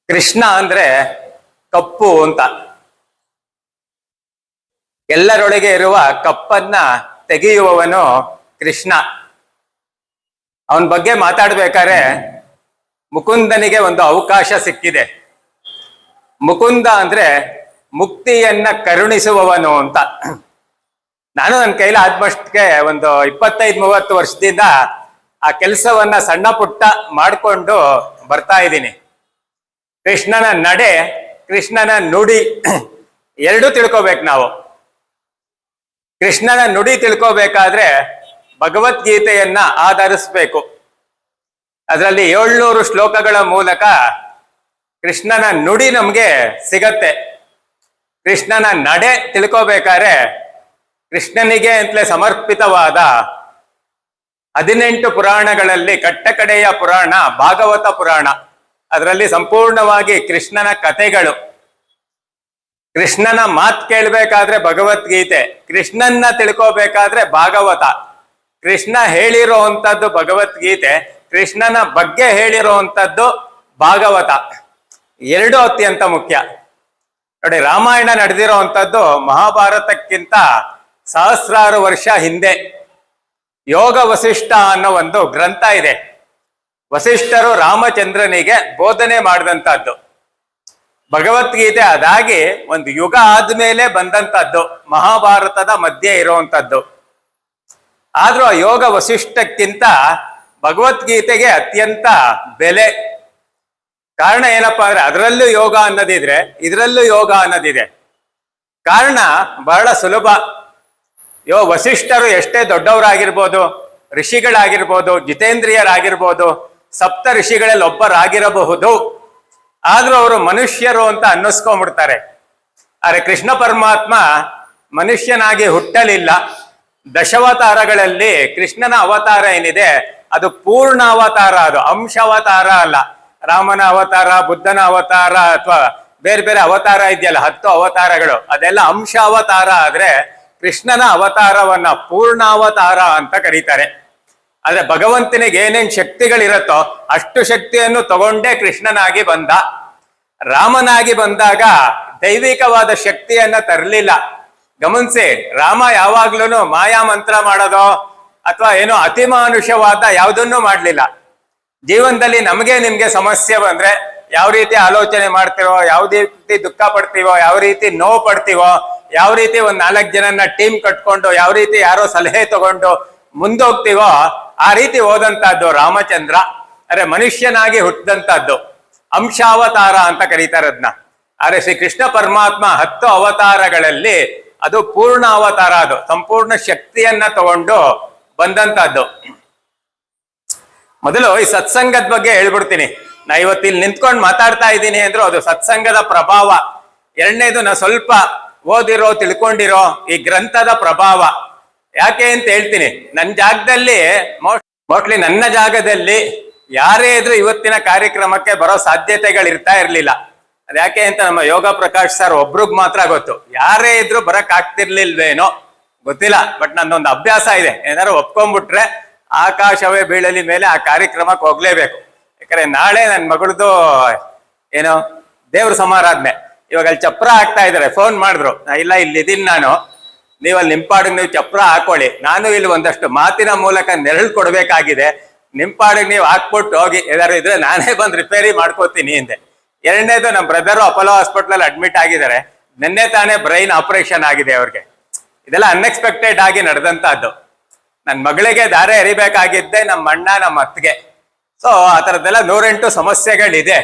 ಕೃಷ್ಣ ಅಂದ್ರೆ ಕಪ್ಪು ಅಂತ. ಎಲ್ಲರೊಳಗೆ ಇರುವ ಕಪ್ಪನ್ನ ತೆಗೆಯುವವನು ಕೃಷ್ಣ. ಅವನ ಬಗ್ಗೆ ಮಾತಾಡ್ಬೇಕಾದ್ರೆ ಮುಕುಂದನಿಗೆ ಒಂದು ಅವಕಾಶ ಸಿಕ್ಕಿದೆ. ಮುಕುಂದ ಅಂದ್ರೆ ಮುಕ್ತಿಯನ್ನ ಕರುಣಿಸುವವನು ಅಂತ. ನಾನು ನನ್ನ ಕೈಲಿ ಆದ್ಮಷ್ಟಕ್ಕೆ ಒಂದು 25-30 ವರ್ಷದಿಂದ ಆ ಕೆಲಸವನ್ನ ಸಣ್ಣ ಪುಟ್ಟ ಮಾಡಿಕೊಂಡು ಬರ್ತಾ ಇದ್ದೀನಿ. ಕೃಷ್ಣನ ನಡೆ, ಕೃಷ್ಣನ ನುಡಿ ಎರಡೂ ತಿಳ್ಕೋಬೇಕು ನಾವು. ಕೃಷ್ಣನ ನುಡಿ ತಿಳ್ಕೋಬೇಕಾದ್ರೆ ಭಗವದ್ಗೀತೆಯನ್ನ ಆಧರಿಸ್ಬೇಕು. ಅದರಲ್ಲಿ 700 ಶ್ಲೋಕಗಳ ಮೂಲಕ ಕೃಷ್ಣನ ನುಡಿ ನಮ್ಗೆ ಸಿಗತ್ತೆ. ಕೃಷ್ಣನ ನಡೆ ತಿಳ್ಕೋಬೇಕಾದ್ರೆ ಕೃಷ್ಣನಿಗೆ ಅಂತಲೇ ಸಮರ್ಪಿತವಾದ 18 ಪುರಾಣಗಳಲ್ಲಿ ಕಟ್ಟಕಡೆಯ ಪುರಾಣ ಭಾಗವತ ಪುರಾಣ. ಅದರಲ್ಲಿ ಸಂಪೂರ್ಣವಾಗಿ ಕೃಷ್ಣನ ಕಥೆಗಳು. ಕೃಷ್ಣನ ಮಾತು ಕೇಳಬೇಕಾದ್ರೆ ಭಗವದ್ಗೀತೆ, ಕೃಷ್ಣನ್ನ ತಿಳ್ಕೋಬೇಕಾದ್ರೆ ಭಾಗವತ. ಕೃಷ್ಣ ಹೇಳಿರೋವಂಥದ್ದು ಭಗವದ್ಗೀತೆ, ಕೃಷ್ಣನ ಬಗ್ಗೆ ಹೇಳಿರೋವಂಥದ್ದು ಭಾಗವತ. ಎರಡು ಅತ್ಯಂತ ಮುಖ್ಯ. ನೋಡಿ, ರಾಮಾಯಣ ನಡೆದಿರೋವಂಥದ್ದು ಮಹಾಭಾರತಕ್ಕಿಂತ ಸಹಸ್ರಾರು ವರ್ಷ ಹಿಂದೆ. ಯೋಗ ವಸಿಷ್ಠ ಅನ್ನೋ ಒಂದು ಗ್ರಂಥ ಇದೆ. ವಸಿಷ್ಠರು ರಾಮಚಂದ್ರನಿಗೆ ಬೋಧನೆ ಮಾಡಿದಂಥದ್ದು. ಭಗವದ್ಗೀತೆ ಅದಾಗಿ ಒಂದು ಯುಗ ಆದ್ಮೇಲೆ ಬಂದಂಥದ್ದು, ಮಹಾಭಾರತದ ಮಧ್ಯೆ ಇರುವಂಥದ್ದು. ಆದ್ರೂ ಆ ಯೋಗ ವಸಿಷ್ಠಕ್ಕಿಂತ ಭಗವದ್ಗೀತೆಗೆ ಅತ್ಯಂತ ಬೆಲೆ. ಕಾರಣ ಏನಪ್ಪಾ ಅಂದ್ರೆ ಅದರಲ್ಲೂ ಯೋಗ ಅನ್ನೋದಿದ್ರೆ ಇದರಲ್ಲೂ ಯೋಗ ಅನ್ನೋದಿದೆ. ಕಾರಣ ಬಹಳ ಸುಲಭ. ವಸಿಷ್ಠರು ಎಷ್ಟೇ ದೊಡ್ಡವರಾಗಿರ್ಬೋದು, ಋಷಿಗಳಾಗಿರ್ಬೋದು, ಜಿತೇಂದ್ರಿಯರಾಗಿರ್ಬೋದು, ಸಪ್ತ ಋಷಿಗಳಲ್ಲಿ ಒಬ್ಬರಾಗಿರಬಹುದು. ಆದ್ರೂ ಅವರು ಮನುಷ್ಯರು ಅಂತ ಅನ್ನಿಸ್ಕೊಂಡ್ಬಿಡ್ತಾರೆ. ಆದ್ರೆ ಕೃಷ್ಣ ಪರಮಾತ್ಮ ಮನುಷ್ಯನಾಗಿ ಹುಟ್ಟಲಿಲ್ಲ. ದಶಾವತಾರಗಳಲ್ಲಿ ಕೃಷ್ಣನ ಅವತಾರ ಏನಿದೆ ಅದು ಪೂರ್ಣ ಅವತಾರ, ಅದು ಅಂಶಾವತಾರ ಅಲ್ಲ. ರಾಮನ ಅವತಾರ, ಬುದ್ಧನ ಅವತಾರ ಅಥವಾ ಬೇರೆ ಬೇರೆ ಅವತಾರ ಇದೆಯಲ್ಲ, 10 ಅವತಾರಗಳು, ಅದೆಲ್ಲ ಅಂಶಾವತಾರ. ಆದ್ರೆ ಕೃಷ್ಣನ ಅವತಾರವನ್ನ ಪೂರ್ಣಾವತಾರ ಅಂತ ಕರೀತಾರೆ. ಆದ್ರೆ ಭಗವಂತನಿಗೆ ಏನೇನ್ ಶಕ್ತಿಗಳಿರತ್ತೋ ಅಷ್ಟು ಶಕ್ತಿಯನ್ನು ತಗೊಂಡೇ ಕೃಷ್ಣನಾಗಿ ಬಂದ. ರಾಮನಾಗಿ ಬಂದಾಗ ದೈವಿಕವಾದ ಶಕ್ತಿಯನ್ನ ತರಲಿಲ್ಲ. ಗಮನಿಸಿ, ರಾಮ ಯಾವಾಗ್ಲೂ ಮಾಯಾ ಮಂತ್ರ ಮಾಡೋದೋ ಅಥವಾ ಏನೋ ಅತಿಮಾನುಷವಾದ ಯಾವುದನ್ನು ಮಾಡ್ಲಿಲ್ಲ. ಜೀವನದಲ್ಲಿ ನಮಗೆ ನಿಮ್ಗೆ ಸಮಸ್ಯೆ ಬಂದ್ರೆ ಯಾವ ರೀತಿ ಆಲೋಚನೆ ಮಾಡ್ತೀವೋ, ಯಾವ ರೀತಿ ದುಃಖ ಪಡ್ತೀವೋ, ಯಾವ ರೀತಿ ನೋವು ಪಡ್ತೀವೋ, ಯಾವ ರೀತಿ ಒಂದ್ 4 ಜನನ್ನ ಟೀಮ್ ಕಟ್ಕೊಂಡು, ಯಾವ ರೀತಿ ಯಾರೋ ಸಲಹೆ ತಗೊಂಡು ಮುಂದೋಗ್ತೀವೋ ಆ ರೀತಿ ಹೋದಂತಹದ್ದು ರಾಮಚಂದ್ರ. ಅರೆ ಮನುಷ್ಯನಾಗಿ ಹುಟ್ಟಿದಂತಹದ್ದು ಅಂಶಾವತಾರ ಅಂತ ಕರೀತಾರೆ ಅದನ್ನ. ಆದ್ರೆ ಶ್ರೀ ಕೃಷ್ಣ ಪರಮಾತ್ಮ 10 ಅವತಾರಗಳಲ್ಲಿ ಅದು ಪೂರ್ಣ ಅವತಾರ. ಅದು ಸಂಪೂರ್ಣ ಶಕ್ತಿಯನ್ನ ತಗೊಂಡು ಬಂದಂತಹದ್ದು. ಮೊದಲು ಈ ಸತ್ಸಂಗದ ಬಗ್ಗೆ ಹೇಳ್ಬಿಡ್ತೀನಿ. ನಾ ಇವತ್ತು ಇಲ್ಲಿ ನಿಂತ್ಕೊಂಡು ಮಾತಾಡ್ತಾ ಇದ್ದೀನಿ ಅಂದ್ರೂ ಅದು ಸತ್ಸಂಗದ ಪ್ರಭಾವ. ಎರಡನೇದು ನಾ ಸ್ವಲ್ಪ ಓದಿರೋ ತಿಳ್ಕೊಂಡಿರೋ ಈ ಗ್ರಂಥದ ಪ್ರಭಾವ. ಯಾಕೆ ಅಂತ ಹೇಳ್ತೀನಿ. ನನ್ನ ಜಾಗದಲ್ಲಿ ಮೋಸ್ಟ್ಲಿ ನನ್ನ ಜಾಗದಲ್ಲಿ ಯಾರೇ ಇದ್ರು ಇವತ್ತಿನ ಕಾರ್ಯಕ್ರಮಕ್ಕೆ ಬರೋ ಸಾಧ್ಯತೆಗಳು ಇರ್ಲಿಲ್ಲ. ಅದ್ಯಾಕೆ ಅಂತ ನಮ್ಮ ಯೋಗ ಪ್ರಕಾಶ್ ಸರ್ ಒಬ್ರಿಗ್ ಮಾತ್ರ ಗೊತ್ತು. ಯಾರೇ ಇದ್ರು ಬರಕ್ ಆಗ್ತಿರ್ಲಿಲ್ವೇನೋ ಗೊತ್ತಿಲ್ಲ. ಬಟ್ ನಂದೊಂದು ಅಭ್ಯಾಸ ಇದೆ, ಏನಾದ್ರು ಒಪ್ಕೊಂಡ್ಬಿಟ್ರೆ ಆಕಾಶವೇ ಬೀಳಲಿ ಮೇಲೆ ಆ ಕಾರ್ಯಕ್ರಮಕ್ಕೆ ಹೋಗ್ಲೇಬೇಕು. ಯಾಕಂದ್ರೆ ನಾಳೆ ನನ್ನ ಮಗಳದು ಏನೋ ದೇವ್ರ ಸಮಾರಾಧನೆ. ಇವಾಗ ಅಲ್ಲಿ ಚಪ್ರ ಹಾಕ್ತಾ ಇದಾರೆ. ಫೋನ್ ಮಾಡಿದ್ರು, ಇಲ್ಲ ಇಲ್ಲಿದ್ದೀನಿ ನಾನು, ನೀವು ಅಲ್ಲಿ ನಿಂಪಾಡಿಗೆ ನೀವು ಚಪ್ರ ಹಾಕೊಳ್ಳಿ, ನಾನು ಇಲ್ಲಿ ಒಂದಷ್ಟು ಮಾತಿನ ಮೂಲಕ ನೆರಳು ಕೊಡ್ಬೇಕಾಗಿದೆ, ನಿಂಪಾಡಿಗೆ ನೀವು ಹಾಕ್ಬಿಟ್ಟು ಹೋಗಿ, ಏನಾದ್ರು ಇದ್ರೆ ನಾನೇ ಬಂದು ರಿಪೇರಿ ಮಾಡ್ಕೋತೀನಿ ಅಂದೆ. ಎರಡನೇದು, ನಮ್ಮ ಬ್ರದರು ಅಪೋಲೋ ಹಾಸ್ಪಿಟಲ್ ಅಡ್ಮಿಟ್ ಆಗಿದ್ದಾರೆ. ನಿನ್ನೆ ತಾನೇ ಬ್ರೈನ್ ಆಪರೇಷನ್ ಆಗಿದೆ ಅವ್ರಿಗೆ. ಇದೆಲ್ಲ ಅನ್ಎಕ್ಸ್ಪೆಕ್ಟೆಡ್ ಆಗಿ ನಡೆದಂತಹದ್ದು. ನನ್ನ ಮಗಳಿಗೆ ದಾರೆ ಎರಿಬೇಕಾಗಿದ್ದೆ ನಮ್ಮ ಅಣ್ಣ ನಮ್ಮ ಅತ್ತಿಗೆ. ಸೊ ಆ ಥರದ್ದೆಲ್ಲ 108 ಸಮಸ್ಯೆಗಳಿದೆ.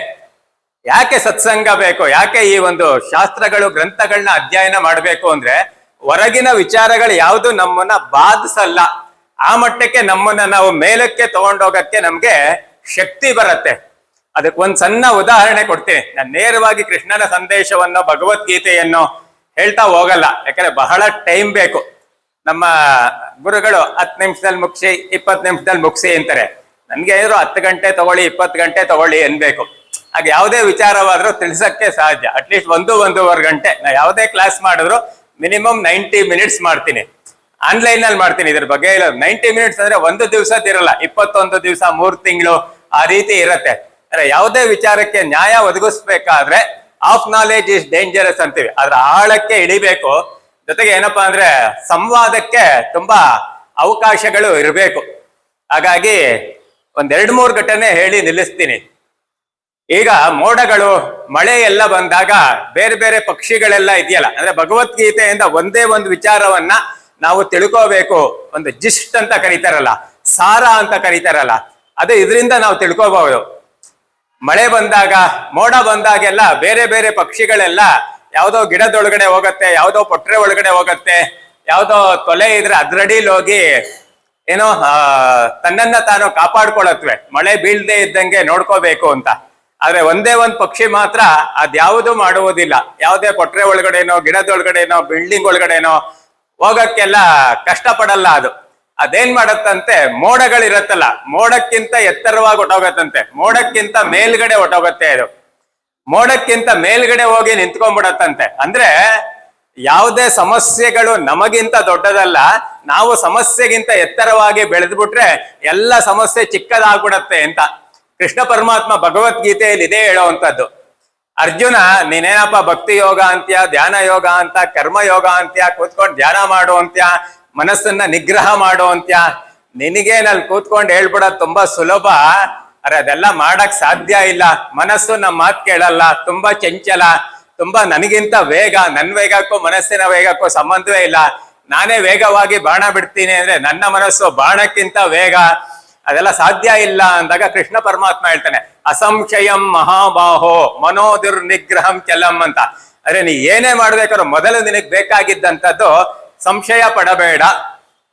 ಯಾಕೆ ಸತ್ಸಂಗ ಬೇಕು, ಯಾಕೆ ಈ ಒಂದು ಶಾಸ್ತ್ರಗಳು ಗ್ರಂಥಗಳನ್ನ ಅಧ್ಯಯನ ಮಾಡಬೇಕು ಅಂದ್ರೆ ಹೊರಗಿನ ವಿಚಾರಗಳು ಯಾವುದು ನಮ್ಮನ್ನ ಬಾಧಿಸಲ್ಲ. ಆ ಮಟ್ಟಕ್ಕೆ ನಮ್ಮನ್ನ ನಾವು ಮೇಲಕ್ಕೆ ತಗೊಂಡೋಗಕ್ಕೆ ನಮ್ಗೆ ಶಕ್ತಿ ಬರುತ್ತೆ. ಅದಕ್ಕೆ ಒಂದ್ ಸಣ್ಣ ಉದಾಹರಣೆ ಕೊಡ್ತೀನಿ. ನಾನು ನೇರವಾಗಿ ಕೃಷ್ಣನ ಸಂದೇಶವನ್ನು ಭಗವದ್ಗೀತೆಯನ್ನು ಹೇಳ್ತಾ ಹೋಗಲ್ಲ, ಯಾಕಂದ್ರೆ ಬಹಳ ಟೈಮ್ ಬೇಕು. ನಮ್ಮ ಗುರುಗಳು 10 ನಿಮಿಷದಲ್ಲಿ ಮುಗಿಸಿ 20 ನಿಮಿಷದಲ್ಲಿ ಮುಗಿಸಿ ಅಂತಾರೆ. ನನ್ಗೆ ಏನಾದ್ರು 10 ಗಂಟೆ ತಗೊಳ್ಳಿ 20 ಗಂಟೆ ತಗೊಳ್ಳಿ ಅನ್ಬೇಕು. ಹಾಗೆ ಯಾವುದೇ ವಿಚಾರವಾದ್ರೂ ತಿಳಿಸಕ್ಕೆ ಸಾಧ್ಯ. ಅಟ್ಲೀಸ್ಟ್ 1-1.5 ಗಂಟೆ ನಾ ಯಾವುದೇ ಕ್ಲಾಸ್ ಮಾಡಿದ್ರು ಮಿನಿಮಮ್ 90 ಮಿನಿಟ್ಸ್ ಮಾಡ್ತೀನಿ. ಆನ್ಲೈನ್ ಅಲ್ಲಿ ಮಾಡ್ತೀನಿ. ಇದ್ರ ಬಗ್ಗೆ ಇಲ್ಲ. 90 ಮಿನಿಟ್ಸ್ ಅಂದ್ರೆ ಒಂದು ದಿವಸದಿರಲ್ಲ, 21 ದಿವಸ 3 ತಿಂಗಳು ಆ ರೀತಿ ಇರತ್ತೆ. ಅಂದ್ರೆ ಯಾವುದೇ ವಿಚಾರಕ್ಕೆ ನ್ಯಾಯ ಒದಗಿಸ್ಬೇಕಾದ್ರೆ ಆಫ್ ನಾಲೆಜ್ ಇಸ್ ಡೇಂಜರಸ್ ಅಂತೀವಿ. ಅದ್ರ ಆಳಕ್ಕೆ ಇಳಿಬೇಕು. ಜೊತೆಗೆ ಏನಪ್ಪಾ ಅಂದ್ರೆ ಸಂವಾದಕ್ಕೆ ತುಂಬಾ ಅವಕಾಶಗಳು ಇರಬೇಕು. ಹಾಗಾಗಿ ಒಂದೆರಡು ಮೂರು ಘಟನೆ ಹೇಳಿ ನಿಲ್ಲಿಸ್ತೀನಿ. ಈಗ ಮೋಡಗಳು ಮಳೆ ಎಲ್ಲ ಬಂದಾಗ ಬೇರೆ ಬೇರೆ ಪಕ್ಷಿಗಳೆಲ್ಲ ಇದೆಯಲ್ಲ, ಅಂದ್ರೆ ಭಗವದ್ಗೀತೆಯಿಂದ ಒಂದೇ ಒಂದು ವಿಚಾರವನ್ನ ನಾವು ತಿಳ್ಕೋಬೇಕು. ಒಂದು ಜಿಸ್ಟ್ ಅಂತ ಕರೀತಾರಲ್ಲ, ಸಾರ ಅಂತ ಕರೀತಾರಲ್ಲ, ಅದೇ ಇದರಿಂದ ನಾವು ತಿಳ್ಕೋಬಹುದು. ಮಳೆ ಬಂದಾಗ, ಮೋಡ ಬಂದಾಗೆಲ್ಲ ಬೇರೆ ಬೇರೆ ಪಕ್ಷಿಗಳೆಲ್ಲ ಯಾವುದೋ ಗಿಡದೊಳಗಡೆ ಹೋಗತ್ತೆ, ಯಾವುದೋ ಪೊಟ್ರೆ ಒಳಗಡೆ ಹೋಗತ್ತೆ, ಯಾವುದೋ ತೊಲೆ ಇದ್ರೆ ಅದ್ರಡಿಲ್ ಹೋಗಿ ಏನೋ ತನ್ನನ್ನ ತಾನು ಕಾಪಾಡ್ಕೊಳತ್ವೆ, ಮಳೆ ಬೀಳ್ದೆ ಇದ್ದಂಗೆ ನೋಡ್ಕೋಬೇಕು ಅಂತ. ಆದ್ರೆ ಒಂದೇ ಒಂದ್ ಪಕ್ಷಿ ಮಾತ್ರ ಅದ್ಯಾವುದು ಮಾಡುವುದಿಲ್ಲ. ಯಾವುದೇ ಪೊಟ್ರೆ ಒಳಗಡೆನೋ, ಗಿಡದೊಳಗಡೆನೋ, ಬಿಲ್ಡಿಂಗ್ ಒಳಗಡೆನೋ ಹೋಗಕ್ಕೆಲ್ಲ ಕಷ್ಟಪಡಲ್ಲ. ಅದೇನ್ ಮಾಡತ್ತಂತೆ, ಮೋಡಗಳಿರತ್ತಲ್ಲ, ಮೋಡಕ್ಕಿಂತ ಎತ್ತರವಾಗಿ ಹೊಟ್ಟೋಗತ್ತಂತೆ, ಮೋಡಕ್ಕಿಂತ ಮೇಲ್ಗಡೆ ಹೊಟ್ಟೋಗತ್ತೆ. ಅದು ಮೋಡಕ್ಕಿಂತ ಮೇಲ್ಗಡೆ ಹೋಗಿ ನಿಂತ್ಕೊಂಡ್ಬಿಡತ್ತಂತೆ. ಅಂದ್ರೆ ಯಾವುದೇ ಸಮಸ್ಯೆಗಳು ನಮಗಿಂತ ದೊಡ್ಡದಲ್ಲ, ನಾವು ಸಮಸ್ಯೆಗಿಂತ ಎತ್ತರವಾಗಿ ಬೆಳೆದ್ಬಿಟ್ರೆ ಎಲ್ಲ ಸಮಸ್ಯೆ ಚಿಕ್ಕದಾಗ್ಬಿಡತ್ತೆ ಅಂತ ಕೃಷ್ಣ ಪರಮಾತ್ಮ ಭಗವದ್ಗೀತೆಯಲ್ಲಿ ಇದೇ ಹೇಳೋವಂಥದ್ದು. ಅರ್ಜುನ, ನೀನೇನಪ್ಪ ಭಕ್ತಿ ಯೋಗ ಅಂತ್ಯ, ಧ್ಯಾನ ಯೋಗ ಅಂತ, ಕರ್ಮ ಯೋಗ ಅಂತ್ಯ, ಕೂತ್ಕೊಂಡು ಧ್ಯಾನ ಮಾಡು ಅಂತ್ಯ, ಮನಸ್ಸನ್ನ ನಿಗ್ರಹ ಮಾಡು ಅಂತ್ಯ, ನಿನಗೇನಲ್ಲಿ ಕೂತ್ಕೊಂಡು ಹೇಳ್ಬಿಡೋದು ತುಂಬಾ ಸುಲಭ. ಅರೆ ಅದೆಲ್ಲ ಮಾಡಕ್ ಸಾಧ್ಯ ಇಲ್ಲ. ಮನಸ್ಸು ನಮ್ಮ ಮಾತು ಕೇಳಲ್ಲ, ತುಂಬಾ ಚಂಚಲ, ತುಂಬಾ ನನಗಿಂತ ವೇಗ, ನನ್ ವೇಗಕ್ಕೂ ಮನಸ್ಸಿನ ವೇಗಕ್ಕೂ ಸಂಬಂಧವೇ ಇಲ್ಲ. ನಾನೇ ವೇಗವಾಗಿ ಬಾಣ ಬಿಡ್ತೀನಿ ಅಂದ್ರೆ ನನ್ನ ಮನಸ್ಸು ಬಾಣಕ್ಕಿಂತ ವೇಗ, ಅದೆಲ್ಲ ಸಾಧ್ಯ ಇಲ್ಲ ಅಂದಾಗ ಕೃಷ್ಣ ಪರಮಾತ್ಮ ಹೇಳ್ತಾನೆ, ಅಸಂಶಯಂ ಮಹಾಬಾಹೋ ಮನೋದುರ್ನಿಗ್ರಹಂ ಚಲಂ ಅಂತ. ಅರೆ ನೀ ಏನೇ ಮಾಡ್ಬೇಕಾದ್ರೂ ಮೊದಲು ನಿನಗ್ ಬೇಕಾಗಿದ್ದಂಥದ್ದು ಸಂಶಯ ಪಡಬೇಡ.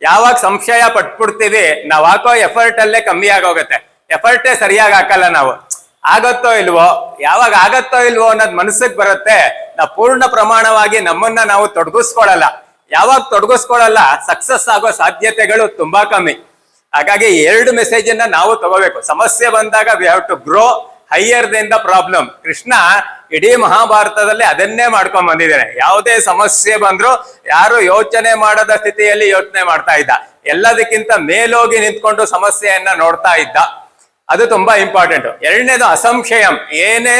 ಯಾವಾಗ ಸಂಶಯ ಪಟ್ಬಿಡ್ತೀವಿ, ನಾವ್ ಹಾಕೋ ಎಫರ್ಟ್ ಅಲ್ಲೇ ಕಮ್ಮಿ ಆಗೋಗತ್ತೆ. ಎಫರ್ಟೇ ಸರಿಯಾಗಿ ಹಾಕಲ್ಲ ನಾವು. ಆಗತ್ತೋ ಇಲ್ವೋ, ಯಾವಾಗ ಆಗತ್ತೋ ಇಲ್ವೋ ಅನ್ನೋದು ಮನಸ್ಸಿಗೆ ಬರುತ್ತೆ, ನಾವು ಪೂರ್ಣ ಪ್ರಮಾಣವಾಗಿ ನಮ್ಮನ್ನ ನಾವು ತೊಡಗಿಸ್ಕೊಳಲ್ಲ. ಯಾವಾಗ ತೊಡಗಿಸ್ಕೊಳಲ್ಲ, ಸಕ್ಸಸ್ ಆಗೋ ಸಾಧ್ಯತೆಗಳು ತುಂಬಾ ಕಮ್ಮಿ. ಹಾಗಾಗಿ ಎರಡು ಮೆಸೇಜ್ ಅನ್ನ ನಾವು ತಗೋಬೇಕು. ಸಮಸ್ಯೆ ಬಂದಾಗ we have to grow higher then the problem. Krishna ಇಡೀ ಮಹಾಭಾರತದಲ್ಲಿ ಅದನ್ನೇ ಮಾಡ್ಕೊಂಡ್ ಬಂದಿದ್ದಾನೆ. ಯಾವುದೇ ಸಮಸ್ಯೆ ಬಂದ್ರು ಯಾರು ಯೋಚನೆ ಮಾಡದ ಸ್ಥಿತಿಯಲ್ಲಿ ಯೋಚನೆ ಮಾಡ್ತಾ ಇದ್ದ, ಎಲ್ಲದಕ್ಕಿಂತ ಮೇಲೋಗಿ ನಿಂತ್ಕೊಂಡು ಸಮಸ್ಯೆಯನ್ನ ನೋಡ್ತಾ ಇದ್ದ. ಅದು ತುಂಬಾ ಇಂಪಾರ್ಟೆಂಟ್. ಎರಡನೇದು ಅಸಂಶಯಂ. ಏನೇ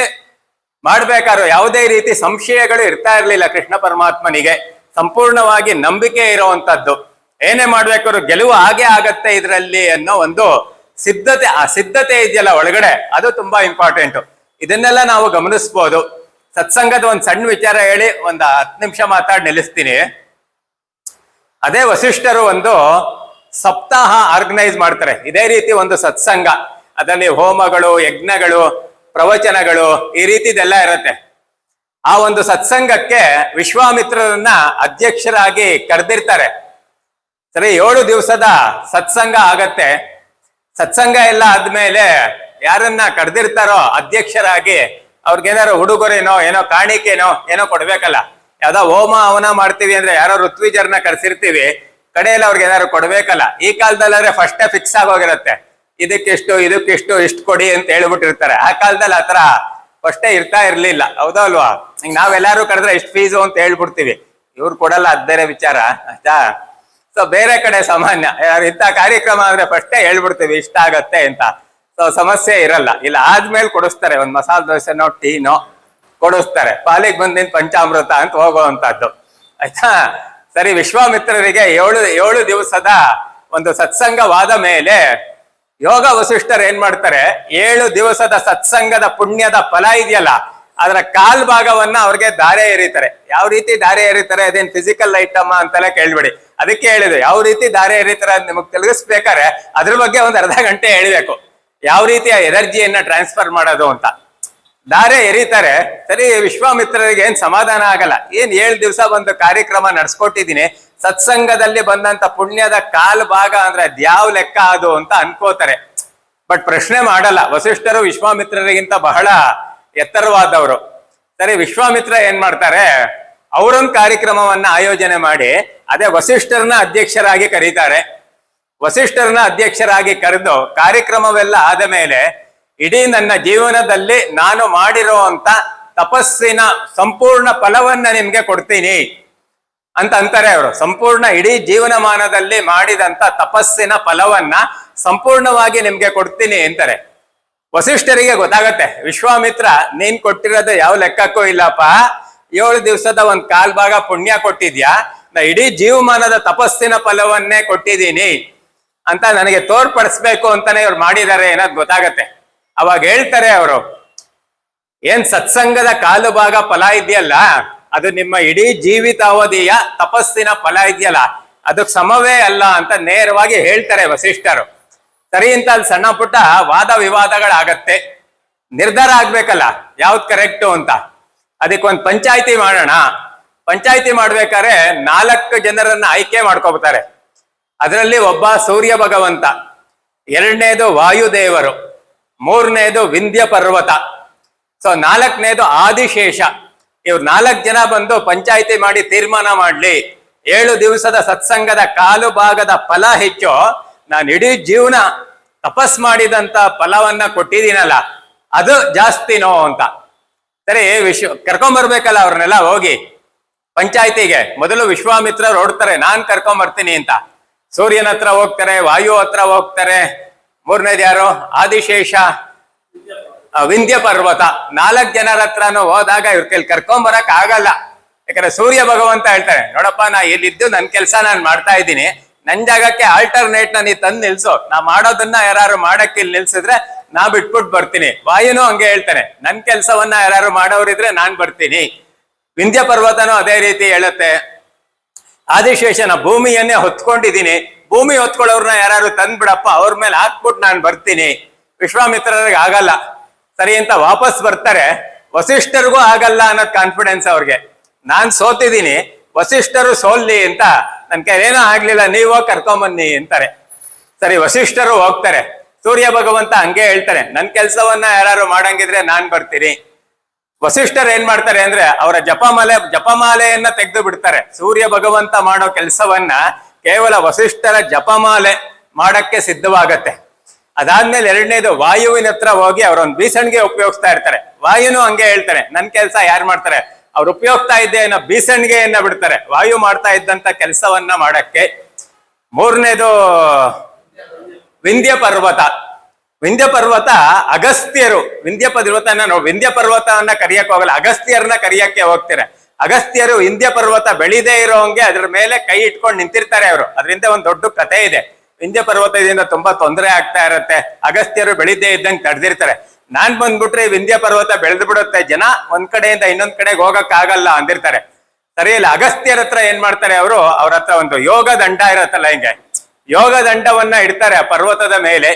ಮಾಡ್ಬೇಕಾದ್ರು ಯಾವುದೇ ರೀತಿ ಸಂಶಯಗಳು ಇರ್ತಾ ಇರ್ಲಿಲ್ಲ ಕೃಷ್ಣ ಪರಮಾತ್ಮನಿಗೆ. ಸಂಪೂರ್ಣವಾಗಿ ನಂಬಿಕೆ ಇರುವಂತದ್ದು. ಏನೇ ಮಾಡ್ಬೇಕಾದ್ರು ಗೆಲುವು ಹಾಗೆ ಆಗತ್ತೆ ಇದರಲ್ಲಿ ಅನ್ನೋ ಒಂದು ಸಿದ್ಧತೆ, ಆ ಸಿದ್ಧತೆ ಇದೆಯಲ್ಲ ಒಳಗಡೆ, ಅದು ತುಂಬಾ ಇಂಪಾರ್ಟೆಂಟ್. ಇದನ್ನೆಲ್ಲ ನಾವು ಗಮನಿಸ್ಬೋದು. ಸತ್ಸಂಗದ ಒಂದ್ ಸಣ್ಣ ವಿಚಾರ ಹೇಳಿ ಒಂದ್ 10 ನಿಮಿಷ ಮಾತಾಡಿ ನಿಲ್ಲಿಸ್ತೀನಿ. ಅದೇ ವಸಿಷ್ಠರು ಒಂದು ಸಪ್ತಾಹ ಆರ್ಗನೈಸ್ ಮಾಡ್ತಾರೆ, ಇದೇ ರೀತಿ ಒಂದು ಸತ್ಸಂಗ. ಅದರಲ್ಲಿ ಹೋಮಗಳು, ಯಜ್ಞಗಳು, ಪ್ರವಚನಗಳು, ಈ ರೀತಿದೆಲ್ಲ ಇರತ್ತೆ. ಆ ಒಂದು ಸತ್ಸಂಗಕ್ಕೆ ವಿಶ್ವಾಮಿತ್ರರನ್ನ ಅಧ್ಯಕ್ಷರಾಗಿ ಕರೆದಿರ್ತಾರೆ. ಸರಿ, 7 ದಿವಸದ ಸತ್ಸಂಗ ಆಗತ್ತೆ. ಸತ್ಸಂಗ ಎಲ್ಲ ಆದ್ಮೇಲೆ ಯಾರನ್ನ ಕರೆದಿರ್ತಾರೋ ಅಧ್ಯಕ್ಷರಾಗಿ, ಅವ್ರಿಗೇನಾರು ಉಡುಗೊರೆನೋ ಏನೋ ಕಾಣಿಕೆನೋ ಏನೋ ಕೊಡ್ಬೇಕಲ್ಲ. ಯಾವ್ದೋ ಹೋಮ ಹವನ ಮಾಡ್ತೀವಿ ಅಂದ್ರೆ ಯಾರೋ ಋತ್ವಿಜರ್ನ ಕರ್ಸಿರ್ತೀವಿ, ಕಡೆಯಲ್ಲಿ ಅವ್ರಿಗೆ ಏನಾದ್ರು ಕೊಡ್ಬೇಕಲ್ಲ. ಈ ಕಾಲದಲ್ಲಾದ್ರೆ ಫಸ್ಟೇ ಫಿಕ್ಸ್ ಆಗೋಗಿರತ್ತೆ, ಇದಕ್ಕೆಷ್ಟು ಇದಕ್ಕೆಷ್ಟು ಇಷ್ಟು ಕೊಡಿ ಅಂತ ಹೇಳ್ಬಿಟ್ಟಿರ್ತಾರೆ. ಆ ಕಾಲದಲ್ಲಿ ಆತರ ಫಸ್ಟೇ ಇರ್ತಾ ಇರ್ಲಿಲ್ಲ, ಹೌದಾ ಅಲ್ವಾ? ಈಗ ನಾವೆಲ್ಲಾರು ಕರೆದ್ರೆ ಎಷ್ಟು ಫೀಸು ಅಂತ ಹೇಳ್ಬಿಡ್ತೀವಿ, ಇವ್ರು ಕೊಡಲ್ಲ, ಅದ್ ಬೇರೆ ವಿಚಾರ ಆಯ್ತಾ. ಸೊ ಬೇರೆ ಕಡೆ ಸಾಮಾನ್ಯ ಇಂಥ ಕಾರ್ಯಕ್ರಮ ಅಂದ್ರೆ ಫಸ್ಟೇ ಹೇಳ್ಬಿಡ್ತೀವಿ ಇಷ್ಟ ಆಗತ್ತೆ ಅಂತ. ಸೊ ಸಮಸ್ಯೆ ಇರಲ್ಲ. ಇಲ್ಲ ಆದ್ಮೇಲೆ ಕೊಡಿಸ್ತಾರೆ, ಒಂದ್ ಮಸಾಲೆ ದೋಸೆನೋ ಟೀನೋ ಕೊಡಿಸ್ತಾರೆ, ಪಾಲಿಗೆ ಬಂದಿನ ಪಂಚಾಮೃತ ಅಂತ ಹೋಗುವಂತದ್ದು ಆಯ್ತಾ. ಸರಿ, ವಿಶ್ವಾಮಿತ್ರರಿಗೆ 7 ದಿವಸದ ಒಂದು ಸತ್ಸಂಗವಾದ ಮೇಲೆ ಯೋಗ ವಸಿಷ್ಠರು ಏನ್ ಮಾಡ್ತಾರೆ, 7 ದಿವಸದ ಸತ್ಸಂಗದ ಪುಣ್ಯದ ಫಲ ಇದೆಯಲ್ಲ, ಅದರ ಕಾಲ್ ಭಾಗವನ್ನ ಅವ್ರಿಗೆ ದಾರೆ ಎರೀತಾರೆ. ಯಾವ ರೀತಿ ದಾರೆ ಎರೀತಾರೆ, ಅದೇನ್ ಫಿಸಿಕಲ್ ಐಟಮ್ ಅಂತೆಲ್ಲ ಕೇಳ್ಬೇಡಿ. ಅದಕ್ಕೆ ಹೇಳಿದೆ, ಯಾವ ರೀತಿ ದಾರೆ ಎರೀತಾರೆ ಅಂತ ನಿಮಗ್ ತಿಳಿಸ್ಬೇಕಾರೆ ಅದ್ರ ಬಗ್ಗೆ ಒಂದ್ ಅರ್ಧ ಗಂಟೆ ಹೇಳ್ಬೇಕು, ಯಾವ ರೀತಿ ಆ ಎನರ್ಜಿಯನ್ನ ಟ್ರಾನ್ಸ್ಫರ್ ಮಾಡೋದು ಅಂತ. ದಾರೆ ಎರೀತಾರೆ. ಸರಿ, ವಿಶ್ವಾಮಿತ್ರರಿಗೆ ಏನ್ ಸಮಾಧಾನ ಆಗಲ್ಲ. ಏನ್ 7 ದಿವಸ ಒಂದು ಕಾರ್ಯಕ್ರಮ ನಡ್ಸ್ಕೊಟ್ಟಿದೀನಿ, ಸತ್ಸಂಗದಲ್ಲಿ ಬಂದಂತ ಪುಣ್ಯದ ಕಾಲ್ ಭಾಗ ಅಂದ್ರೆ ಅದ್ಯಾವ ಲೆಕ್ಕ ಅದು ಅಂತ ಅನ್ಕೋತಾರೆ. ಬಟ್ ಪ್ರಶ್ನೆ ಮಾಡಲ್ಲ. ವಸಿಷ್ಠರು ವಿಶ್ವಾಮಿತ್ರರಿಗಿಂತ ಬಹಳ ಎತ್ತರವಾದವರು. ಸರಿ, ವಿಶ್ವಾಮಿತ್ರ ಏನ್ ಮಾಡ್ತಾರೆ, ಅವರೊಂದು ಕಾರ್ಯಕ್ರಮವನ್ನ ಆಯೋಜನೆ ಮಾಡಿ ಅದೇ ವಸಿಷ್ಠರನ್ನ ಅಧ್ಯಕ್ಷರಾಗಿ ಕರೀತಾರೆ. ವಸಿಷ್ಠರನ್ನ ಅಧ್ಯಕ್ಷರಾಗಿ ಕರೆದು ಕಾರ್ಯಕ್ರಮವೆಲ್ಲ ಆದ ಮೇಲೆ, ಇಡೀ ನನ್ನ ಜೀವನದಲ್ಲಿ ನಾನು ಮಾಡಿರುವಂತ ತಪಸ್ಸಿನ ಸಂಪೂರ್ಣ ಫಲವನ್ನ ನಿಮ್ಗೆ ಕೊಡ್ತೀನಿ ಅಂತ ಅಂತಾರೆ ಅವರು. ಸಂಪೂರ್ಣ ಇಡೀ ಜೀವನಮಾನದಲ್ಲಿ ಮಾಡಿದಂತ ತಪಸ್ಸಿನ ಫಲವನ್ನ ಸಂಪೂರ್ಣವಾಗಿ ನಿಮ್ಗೆ ಕೊಡ್ತೀನಿ ಅಂತಾರೆ. ವಸಿಷ್ಠರಿಗೆ ಗೊತ್ತಾಗತ್ತೆ, ವಿಶ್ವಾಮಿತ್ರ ನೀನ್ ಕೊಟ್ಟಿರೋದು ಯಾವ ಲೆಕ್ಕಕ್ಕೂ ಇಲ್ಲಪ್ಪ, 7 ದಿವಸದ ಒಂದ್ ಕಾಲ್ ಭಾಗ ಪುಣ್ಯ ಕೊಟ್ಟಿದ್ಯಾ, ನಾ ಇಡೀ ಜೀವಮಾನದ ತಪಸ್ಸಿನ ಫಲವನ್ನೇ ಕೊಟ್ಟಿದ್ದೀನಿ ಅಂತ ನನಗೆ ತೋರ್ಪಡಿಸ್ಬೇಕು ಅಂತಾನೆ ಇವ್ರು ಮಾಡಿದ್ದಾರೆ ಅನ್ನೋದು ಗೊತ್ತಾಗತ್ತೆ. ಅವಾಗ ಹೇಳ್ತಾರೆ ಅವರು, ಏನ್ ಸತ್ಸಂಗದ ಕಾಲು ಭಾಗ ಫಲ ಇದೆಯಲ್ಲ, ಅದು ನಿಮ್ಮ ಇಡೀ ಜೀವಿತಾವಧಿಯ ತಪಸ್ಸಿನ ಫಲ ಇದೆಯಲ್ಲ, ಅದಕ್ಕೆ ಸಮವೇ ಅಲ್ಲ ಅಂತ ನೇರವಾಗಿ ಹೇಳ್ತಾರೆ ವಸಿಷ್ಠರು. ಸರಿ ಅಂತ ಅಲ್ಲಿ ಸಣ್ಣ ಪುಟ್ಟ ವಾದ ವಿವಾದಗಳಾಗತ್ತೆ. ನಿರ್ಧಾರ ಆಗ್ಬೇಕಲ್ಲ ಯಾವ್ದು ಕರೆಕ್ಟು ಅಂತ. ಅದಕ್ಕೊಂದು ಪಂಚಾಯಿತಿ ಮಾಡೋಣ. ಪಂಚಾಯಿತಿ ಮಾಡ್ಬೇಕಾದ್ರೆ 4 ಜನರನ್ನ ಆಯ್ಕೆ ಮಾಡ್ಕೋತಾರೆ. ಅದರಲ್ಲಿ ಒಬ್ಬ ಸೂರ್ಯ ಭಗವಂತ, 2ನೇದು ವಾಯುದೇವರು, 3ನೇದು ವಿಂಧ್ಯ ಪರ್ವತ, ಸೊ 4ನೇದು ಆದಿಶೇಷ. ಇವ್ರು 4 ಜನ ಬಂದು ಪಂಚಾಯಿತಿ ಮಾಡಿ ತೀರ್ಮಾನ ಮಾಡ್ಲಿ, 7 ದಿವಸದ ಸತ್ಸಂಗದ ಕಾಲು ಭಾಗದ ಫಲ ಹೆಚ್ಚು, ನಾನು ಇಡೀ ಜೀವನ ತಪಸ್ ಮಾಡಿದಂತ ಫಲವನ್ನ ಕೊಟ್ಟಿದ್ದೀನಲ್ಲ ಅದು ಜಾಸ್ತಿನೋ ಅಂತ. ಸರಿ, ಕರ್ಕೊಂಬರ್ಬೇಕಲ್ಲ ಅವ್ರನ್ನೆಲ್ಲ ಹೋಗಿ ಪಂಚಾಯಿತಿಗೆ. ಮೊದಲು ವಿಶ್ವಾಮಿತ್ರರು ಹೊಡ್ತಾರೆ, ನಾನ್ ಕರ್ಕೊಂಬರ್ತೀನಿ ಅಂತ. ಸೂರ್ಯನ ಹತ್ರ ಹೋಗ್ತಾರೆ, ವಾಯು ಹತ್ರ ಹೋಗ್ತಾರೆ, 3ನೇದು ಯಾರು ಆದಿಶೇಷ, ವಿಂಧ್ಯ ಪರ್ವತ. 4 ಜನರ ಹತ್ರನೂ ಹೋದಾಗ ಇವ್ರ ಕೈಲಿ ಕರ್ಕೊಂಬರಕ್ ಆಗಲ್ಲ. ಯಾಕಂದ್ರೆ ಸೂರ್ಯ ಭಗವಂತ ಹೇಳ್ತಾರೆ, ನೋಡಪ್ಪ ನಾ ಇಲ್ಲಿದ್ದು ನನ್ ಕೆಲ್ಸ ನಾನ್ ಮಾಡ್ತಾ ಇದ್ದೀನಿ, ನನ್ ಜಾಗಕ್ಕೆ ಆಲ್ಟರ್ನೇಟ್ ನೀ ತಂದು ನಿಲ್ಸು, ನಾ ಮಾಡೋದನ್ನ ಯಾರು ಮಾಡಕ್ಕೆ ಇಲ್ಲಿ ನಿಲ್ಸಿದ್ರೆ ನಾ ಬಿಟ್ಬಿಟ್ಟು ಬರ್ತೀನಿ. ವಾಯುನು ಹಂಗೆ ಹೇಳ್ತಾನೆ, ನನ್ ಕೆಲ್ಸವನ್ನ ಯಾರು ಮಾಡೋರಿದ್ರೆ ನಾನ್ ಬರ್ತೀನಿ. ವಿಂಧ್ಯ ಪರ್ವತನೂ ಅದೇ ರೀತಿ ಹೇಳುತ್ತೆ. ಆದಿಶೇಷನ ಭೂಮಿಯನ್ನೇ ಹೊತ್ಕೊಂಡಿದ್ದೀನಿ, ಭೂಮಿ ಹೊತ್ಕೊಳ್ಳೋರ್ನ ಯಾರು ತಂದ್ಬಿಡಪ್ಪ, ಅವ್ರ ಮೇಲೆ ಹಾಕ್ಬಿಟ್ಟು ನಾನ್ ಬರ್ತೀನಿ. ವಿಶ್ವಾಮಿತ್ರರಿಗೆ ಆಗಲ್ಲ. ಸರಿ ಅಂತ ವಾಪಸ್ ಬರ್ತಾರೆ. ವಸಿಷ್ಠರಿಗೂ ಆಗಲ್ಲ ಅನ್ನೋದ್ ಕಾನ್ಫಿಡೆನ್ಸ್ ಅವ್ರಿಗೆ, ನಾನ್ ಸೋತಿದ್ದೀನಿ, ವಸಿಷ್ಠರು ಸೋಲ್ಲಿ ಅಂತ ನನ್ ಕೈಲೇನೋ ಆಗ್ಲಿಲ್ಲ, ನೀವು ಕರ್ಕೊಂಬನ್ನಿ ಅಂತಾರೆ. ಸರಿ, ವಸಿಷ್ಠರು ಹೋಗ್ತಾರೆ. ಸೂರ್ಯ ಭಗವಂತ ಹಂಗೆ ಹೇಳ್ತಾರೆ, ನನ್ ಕೆಲ್ಸವನ್ನ ಯಾರು ಮಾಡಂಗಿದ್ರೆ ನಾನ್ ಬರ್ತೀನಿ. ವಸಿಷ್ಠರು ಏನ್ ಮಾಡ್ತಾರೆ ಅಂದ್ರೆ ಅವರ ಜಪಮಾಲೆಯನ್ನ ತೆಗೆದು ಬಿಡ್ತಾರೆ. ಸೂರ್ಯ ಭಗವಂತ ಮಾಡೋ ಕೆಲಸವನ್ನ ಕೇವಲ ವಸಿಷ್ಠರ ಜಪಮಾಲೆ ಮಾಡಕ್ಕೆ ಸಿದ್ಧವಾಗತ್ತೆ. ಅದಾದ್ಮೇಲೆ 2ನೇದು ವಾಯುವಿನ ಹತ್ರ ಹೋಗಿ ಅವರೊಂದು ಬೀಸಣಿಗೆ ಉಪಯೋಗಿಸ್ತಾ ಇರ್ತಾರೆ. ವಾಯುನು ಹಂಗೆ ಹೇಳ್ತಾರೆ, ನನ್ ಕೆಲ್ಸ ಯಾರು ಮಾಡ್ತಾರೆ, ಅವ್ರು ಉಪಯೋಗಿಸ್ತಾ ಇದ್ದೆ ಅನ್ನೋ ಬೀಸಣಿಗೆಯನ್ನ ಬಿಡ್ತಾರೆ ವಾಯು ಮಾಡ್ತಾ ಇದ್ದಂತ ಕೆಲಸವನ್ನ ಮಾಡಕ್ಕೆ. 3ನೇದು ವಿಂಧ್ಯ ಪರ್ವತ. ವಿಂಧ್ಯ ಪರ್ವತ ಅಗಸ್ತ್ಯರು ವಿಂಧ್ಯ ಪರ್ವತವನ್ನ ಕರಿಯಕ್ಕೆ ಹೋಗಲ್ಲ, ಅಗಸ್ತ್ಯರನ್ನ ಕರಿಯಕ್ಕೆ ಹೋಗ್ತಾರೆ. ಅಗಸ್ತ್ಯರು ವಿಂಧ್ಯ ಪರ್ವತ ಬೆಳಿದೇ ಇರೋಂಗೆ ಅದ್ರ ಮೇಲೆ ಕೈ ಇಟ್ಕೊಂಡು ನಿಂತಿರ್ತಾರೆ ಅವರು. ಅದರಿಂದ ಒಂದ್ ದೊಡ್ಡ ಕಥೆ ಇದೆ. ವಿಂಧ್ಯ ಪರ್ವತದಿಂದ ತುಂಬಾ ತೊಂದರೆ ಆಗ್ತಾ ಇರತ್ತೆ, ಅಗಸ್ತ್ಯರು ಬೆಳಿದೇ ಇದ್ದಂಗೆ ತಡೆದಿರ್ತಾರೆ. ನಾನ್ ಬಂದ್ಬಿಟ್ರೆ ವಿಂಧ್ಯ ಪರ್ವತ ಬೆಳೆದು ಬಿಡುತ್ತೆ, ಜನ ಒಂದ್ ಕಡೆಯಿಂದ ಇನ್ನೊಂದ್ ಕಡೆಗೆ ಹೋಗಕ್ ಆಗಲ್ಲ ಅಂದಿರ್ತಾರೆ. ಸರಿ, ಇಲ್ಲ ಅಗಸ್ತ್ಯರ ಹತ್ರ ಏನ್ ಮಾಡ್ತಾರೆ ಅವರು, ಅವ್ರ ಹತ್ರ ಒಂದು ಯೋಗ ದಂಡ ಇರತ್ತಲ್ಲ, ಹಿಂಗೆ ಯೋಗ ದಂಡವನ್ನ ಇಡ್ತಾರೆ ಆ ಪರ್ವತದ ಮೇಲೆ.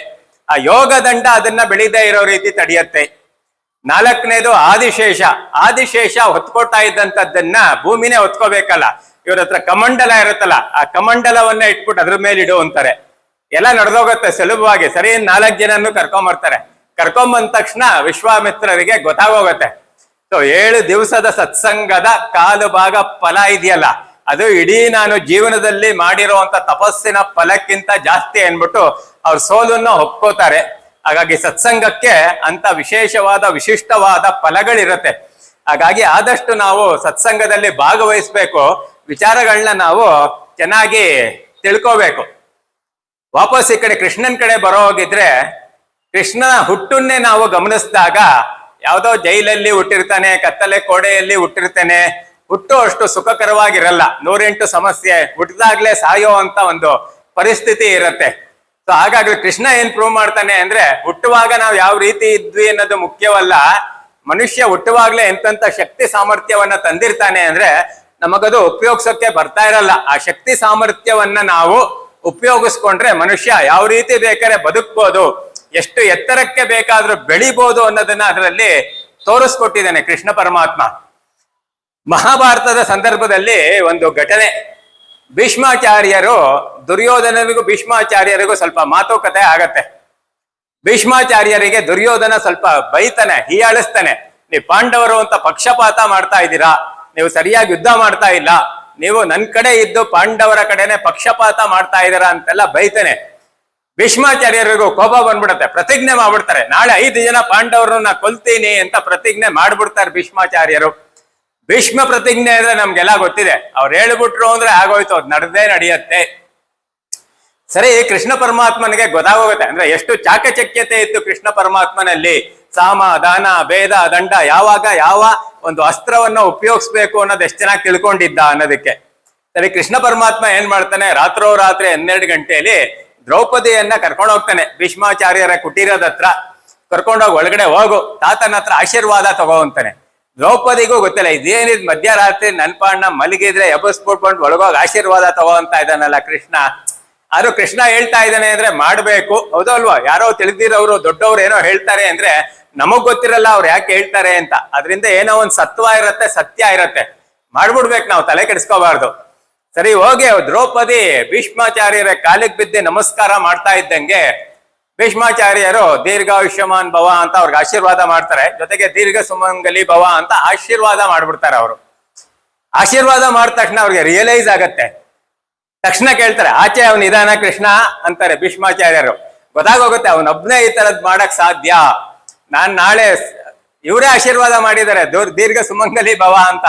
ಆ ಯೋಗ ದಂಡ ಅದನ್ನ ಬೆಳಿದೇ ಇರೋ ರೀತಿ ತಡೆಯತ್ತೆ. 4ನೇದು ಆದಿಶೇಷ. ಆದಿಶೇಷ ಹೊತ್ಕೊತಾ ಇದ್ದಂತದ್ದನ್ನ ಭೂಮಿನೇ ಹೊತ್ಕೋಬೇಕಲ್ಲ, ಇವ್ರ ಹತ್ರ ಕಮಂಡಲ ಇರುತ್ತಲ್ಲ, ಆ ಕಮಂಡಲವನ್ನ ಇಟ್ಬಿಟ್ಟು ಅದ್ರ ಮೇಲೆ ಇಡು ಅಂತಾರೆ. ಎಲ್ಲ ನಡೆದೋಗತ್ತೆ ಸುಲಭವಾಗಿ. ಸರಿ, 4 ಜನನ್ನು ಕರ್ಕೊಂಬರ್ತಾರೆ. ಕರ್ಕೊಂಬಂದ ತಕ್ಷಣ ವಿಶ್ವಾಮಿತ್ರರಿಗೆ ಗೊತ್ತಾಗೋಗತ್ತೆ, ಸೊ 7 ದಿವಸದ ಸತ್ಸಂಗದ ಕಾಲು ಭಾಗ ಫಲ ಇದೆಯಲ್ಲ, ಅದು ಇಡೀ ನಾನು ಜೀವನದಲ್ಲಿ ಮಾಡಿರುವಂತ ತಪಸ್ಸಿನ ಫಲಕ್ಕಿಂತ ಜಾಸ್ತಿ ಅನ್ಬಿಟ್ಟು ಅವ್ರ ಸೋಲನ್ನ ಒಪ್ಕೋತಾರೆ. ಹಾಗಾಗಿ ಸತ್ಸಂಗಕ್ಕೆ ಅಂತ ವಿಶಿಷ್ಟವಾದ ಫಲಗಳಿರತ್ತೆ. ಹಾಗಾಗಿ ಆದಷ್ಟು ನಾವು ಸತ್ಸಂಗದಲ್ಲಿ ಭಾಗವಹಿಸ್ಬೇಕು, ವಿಚಾರಗಳನ್ನ ನಾವು ಚೆನ್ನಾಗಿ ತಿಳ್ಕೋಬೇಕು. ವಾಪಸ್ ಈ ಕಡೆ ಕೃಷ್ಣನ್ ಕಡೆ ಬರೋ ಹೋಗಿದ್ರೆ, ಕೃಷ್ಣನ ಹುಟ್ಟನ್ನೇ ನಾವು ಗಮನಿಸಿದಾಗ ಯಾವುದೋ ಜೈಲಲ್ಲಿ ಹುಟ್ಟಿರ್ತಾನೆ, ಕತ್ತಲೆ ಕೋಡೆಯಲ್ಲಿ ಹುಟ್ಟಿರ್ತಾನೆ, ಹುಟ್ಟು ಅಷ್ಟು ಸುಖಕರವಾಗಿರಲ್ಲ, 108 ಸಮಸ್ಯೆ, ಹುಟ್ಟಿದಾಗ್ಲೇ ಸಾಯೋ ಅಂತ ಒಂದು ಪರಿಸ್ಥಿತಿ ಇರತ್ತೆ. ಸೊ ಹಾಗಾಗಿ ಕೃಷ್ಣ ಏನ್ ಪ್ರೂವ್ ಮಾಡ್ತಾನೆ ಅಂದ್ರೆ, ಹುಟ್ಟುವಾಗ ನಾವು ಯಾವ ರೀತಿ ಇದ್ವಿ ಅನ್ನೋದು ಮುಖ್ಯವಲ್ಲ, ಮನುಷ್ಯ ಹುಟ್ಟುವಾಗ್ಲೇ ಎಂತೆಂತ ಶಕ್ತಿ ಸಾಮರ್ಥ್ಯವನ್ನ ತಂದಿರ್ತಾನೆ ಅಂದ್ರೆ ನಮಗದು ಉಪಯೋಗಿಸೋಕೆ ಬರ್ತಾ ಇರಲ್ಲ. ಆ ಶಕ್ತಿ ಸಾಮರ್ಥ್ಯವನ್ನ ನಾವು ಉಪಯೋಗಿಸ್ಕೊಂಡ್ರೆ ಮನುಷ್ಯ ಯಾವ ರೀತಿ ಬೇಕಾದ್ರೆ ಬದುಕ್ಬೋದು, ಎಷ್ಟು ಎತ್ತರಕ್ಕೆ ಬೇಕಾದ್ರೂ ಬೆಳಿಬೋದು ಅನ್ನೋದನ್ನ ಅದರಲ್ಲಿ ತೋರಿಸ್ಕೊಟ್ಟಿದ್ದಾನೆ ಕೃಷ್ಣ ಪರಮಾತ್ಮ. ಮಹಾಭಾರತದ ಸಂದರ್ಭದಲ್ಲಿ ಒಂದು ಘಟನೆ, ಭೀಷ್ಮಾಚಾರ್ಯರು ದುರ್ಯೋಧನನಿಗೂ ಭೀಷ್ಮಾಚಾರ್ಯರಿಗೂ ಸ್ವಲ್ಪ ಮಾತುಕತೆ ಆಗತ್ತೆ. ಭೀಷ್ಮಾಚಾರ್ಯರಿಗೆ ದುರ್ಯೋಧನ ಸ್ವಲ್ಪ ಬೈತಾನೆ, ಹೀಯಾಳಿಸ್ತಾನೆ, ನೀವು ಪಾಂಡವರು ಅಂತ ಪಕ್ಷಪಾತ ಮಾಡ್ತಾ ಇದ್ದೀರಾ, ನೀವು ಸರಿಯಾಗಿ ಯುದ್ಧ ಮಾಡ್ತಾ ಇಲ್ಲ, ನೀವು ನನ್ ಕಡೆ ಇದ್ದು ಪಾಂಡವರ ಕಡೆನೆ ಪಕ್ಷಪಾತ ಮಾಡ್ತಾ ಇದ್ದೀರಾ ಅಂತೆಲ್ಲ ಬೈತಾನೆ. ಭೀಷ್ಮಾಚಾರ್ಯರಿಗೂ ಕೋಪ ಬಂದ್ಬಿಡತ್ತೆ, ಪ್ರತಿಜ್ಞೆ ಮಾಡ್ಬಿಡ್ತಾರೆ, ನಾಳೆ 5 ಜನ ಪಾಂಡವರನ್ನ ಕೊಲ್ತೀನಿ ಅಂತ ಪ್ರತಿಜ್ಞೆ ಮಾಡ್ಬಿಡ್ತಾರೆ ಭೀಷ್ಮಾಚಾರ್ಯರು. ಭೀಷ್ಮ ಪ್ರತಿಜ್ಞೆ ಅಂದ್ರೆ ನಮ್ಗೆಲ್ಲ ಗೊತ್ತಿದೆ, ಅವ್ರು ಹೇಳ್ಬಿಟ್ರು ಅಂದ್ರೆ ಆಗೋಯ್ತು, ಅದ್ ನಡೆದೇ ನಡೆಯತ್ತೆ. ಸರಿ, ಕೃಷ್ಣ ಪರಮಾತ್ಮನಿಗೆ ಗೊತ್ತಾಗೋಗುತ್ತೆ ಅಂದ್ರೆ ಎಷ್ಟು ಚಾಕಚಕ್ಯತೆ ಇತ್ತು ಕೃಷ್ಣ ಪರಮಾತ್ಮನಲ್ಲಿ. ಸಾಮ ದಾನ ಭೇದ ದಂಡ ಯಾವಾಗ ಯಾವ ಒಂದು ಅಸ್ತ್ರವನ್ನ ಉಪಯೋಗಿಸ್ಬೇಕು ಅನ್ನೋದು ಎಷ್ಟು ಚೆನ್ನಾಗಿ ತಿಳ್ಕೊಂಡಿದ್ದ ಅನ್ನೋದಕ್ಕೆ. ಸರಿ, ಕೃಷ್ಣ ಪರಮಾತ್ಮ ಏನ್ ಮಾಡ್ತಾನೆ, ರಾತ್ರೋರಾತ್ರಿ 12 ಗಂಟೆಯಲ್ಲಿ ದ್ರೌಪದಿಯನ್ನ ಕರ್ಕೊಂಡು ಹೋಗ್ತಾನೆ ಭೀಷ್ಮಾಚಾರ್ಯರ ಕುಟೀರದ ಹತ್ರ. ಕರ್ಕೊಂಡೋಗಿ ಒಳಗಡೆ ಹೋಗು, ತಾತನ ಹತ್ರ ಆಶೀರ್ವಾದ ತಗೋ ಅಂತಾನೆ. ದ್ರೌಪದಿಗೂ ಗೊತ್ತಿಲ್ಲ ಇದೇನಿದ್ ಮಧ್ಯರಾತ್ರಿ ನನ್ ಪಾಣ್ಣ ಮಲಗಿದ್ರೆ ಎಬ್ಬಸ್ಬಿಟ್ಕೊಂಡು ಒಳಗೋಗಿ ಆಶೀರ್ವಾದ ತಗೋ ಅಂತ ಇದ್ದಾನಲ್ಲ ಕೃಷ್ಣ. ಆದ್ರೂ ಕೃಷ್ಣ ಹೇಳ್ತಾ ಇದ್ದಾನೆ ಅಂದ್ರೆ ಮಾಡ್ಬೇಕು, ಹೌದೋ ಅಲ್ವಾ? ಯಾರೋ ತಿಳಿದಿರೋರು ದೊಡ್ಡವ್ರು ಏನೋ ಹೇಳ್ತಾರೆ ಅಂದ್ರೆ ನಮಗ್ ಗೊತ್ತಿರಲ್ಲ ಅವ್ರು ಯಾಕೆ ಹೇಳ್ತಾರೆ ಅಂತ. ಅದರಿಂದ ಏನೋ ಒಂದ್ ಸತ್ವ ಇರತ್ತೆ, ಸತ್ಯ ಇರತ್ತೆ, ಮಾಡ್ಬಿಡ್ಬೇಕು, ನಾವು ತಲೆ ಕೆಡಿಸ್ಕೋಬಾರ್ದು. ಸರಿ, ಹೋಗಿ ದ್ರೌಪದಿ ಭೀಷ್ಮಾಚಾರ್ಯರ ಕಾಲಿಗೆ ಬಿದ್ದೆ ನಮಸ್ಕಾರ ಮಾಡ್ತಾ ಇದ್ದಂಗೆ ಭೀಷ್ಮಾಚಾರ್ಯರು ದೀರ್ಘಾಯುಷ್ಯಮಾನ್ ಭವ ಅಂತ ಅವ್ರಿಗೆ ಆಶೀರ್ವಾದ ಮಾಡ್ತಾರೆ. ಜೊತೆಗೆ ದೀರ್ಘ ಸುಮಂಗಲಿ ಭವ ಅಂತ ಆಶೀರ್ವಾದ ಮಾಡ್ಬಿಡ್ತಾರೆ ಅವರು. ಆಶೀರ್ವಾದ ಮಾಡಿದ ತಕ್ಷಣ ಅವ್ರಿಗೆ ರಿಯಲೈಸ್ ಆಗತ್ತೆ. ತಕ್ಷಣ ಕೇಳ್ತಾರೆ, ಆಚೆ ಅವನ್ ನಿಧಾನ ಕೃಷ್ಣ ಅಂತಾರೆ ಭೀಷ್ಮಾಚಾರ್ಯರು. ಗೊತ್ತಾಗೋಗುತ್ತೆ ಅವನೊಬ್ನೇ ಈ ತರದ್ ಮಾಡಕ್ ಸಾಧ್ಯ. ನಾನ್ ನಾಳೆ ಇವರೇ ಆಶೀರ್ವಾದ ಮಾಡಿದ್ದಾರೆ ದೀರ್ಘ ಸುಮಂಗಲಿ ಭವ ಅಂತ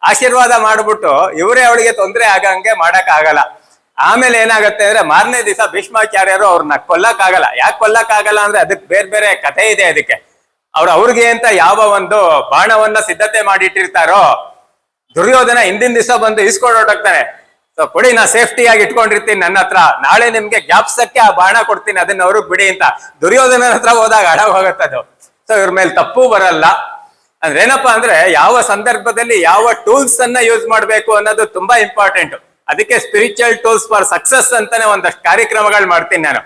ಆಶೀರ್ವಾದ ಮಾಡ್ಬಿಟ್ಟು ಇವರೇ ಅವಳಿಗೆ ತೊಂದರೆ ಆಗಂಗೆ ಮಾಡಕ್ ಆಗಲ್ಲ. ಆಮೇಲೆ ಏನಾಗತ್ತೆ ಅಂದ್ರೆ ಮಾರನೇ ದಿವಸ ಭೀಷ್ಮಾಚಾರ್ಯರು ಅವ್ರನ್ನ ಕೊಲ್ಲಕ್ಕಾಗಲ್ಲ. ಯಾಕೆ ಕೊಲ್ಲಕ್ಕಾಗಲ್ಲ ಅಂದ್ರೆ ಅದಕ್ಕೆ ಬೇರೆ ಬೇರೆ ಕಥೆ ಇದೆ. ಅದಕ್ಕೆ ಅವ್ರಿಗೆ ಅಂತ ಯಾವ ಒಂದು ಬಾಣವನ್ನ ಸಿದ್ಧತೆ ಮಾಡಿಟ್ಟಿರ್ತಾರೋ ದುರ್ಯೋಧನ ಹಿಂದಿನ ದಿವಸ ಬಂದು ಇಸ್ಕೊಂಡೋಗ್ತಾನೆ. ಸೊ ಕೊಡಿ, ನಾ ಸೇಫ್ಟಿಯಾಗಿ ಇಟ್ಕೊಂಡಿರ್ತೀನಿ ನನ್ನ ಹತ್ರ, ನಾಳೆ ನಿಮ್ಗೆ ಜ್ಞಾಪ್ಸಕ್ಕೆ ಆ ಬಾಣ ಕೊಡ್ತೀನಿ, ಅದನ್ನ ಅವ್ರಿಗೆ ಬಿಡಿ ಅಂತ ದುರ್ಯೋಧನ ಹತ್ರ ಹೋದಾಗ ಅಡ ಹೋಗತ್ತದು. ಸೊ ಇವ್ರ ಮೇಲೆ ತಪ್ಪು ಬರಲ್ಲ. ಅಂದ್ರೆ ಏನಪ್ಪಾ ಅಂದ್ರೆ ಯಾವ ಸಂದರ್ಭದಲ್ಲಿ ಯಾವ ಟೂಲ್ಸ್ ಅನ್ನ ಯೂಸ್ ಮಾಡ್ಬೇಕು ಅನ್ನೋದು ತುಂಬಾ ಇಂಪಾರ್ಟೆಂಟ್. ಅದಕ್ಕೆ ಸ್ಪಿರಿಚುವಲ್ ಟೂಲ್ಸ್ ಫಾರ್ ಸಕ್ಸಸ್ ಅಂತಾನೆ ಒಂದಷ್ಟು ಕಾರ್ಯಕ್ರಮಗಳು ಮಾಡ್ತೀನಿ ನಾನು.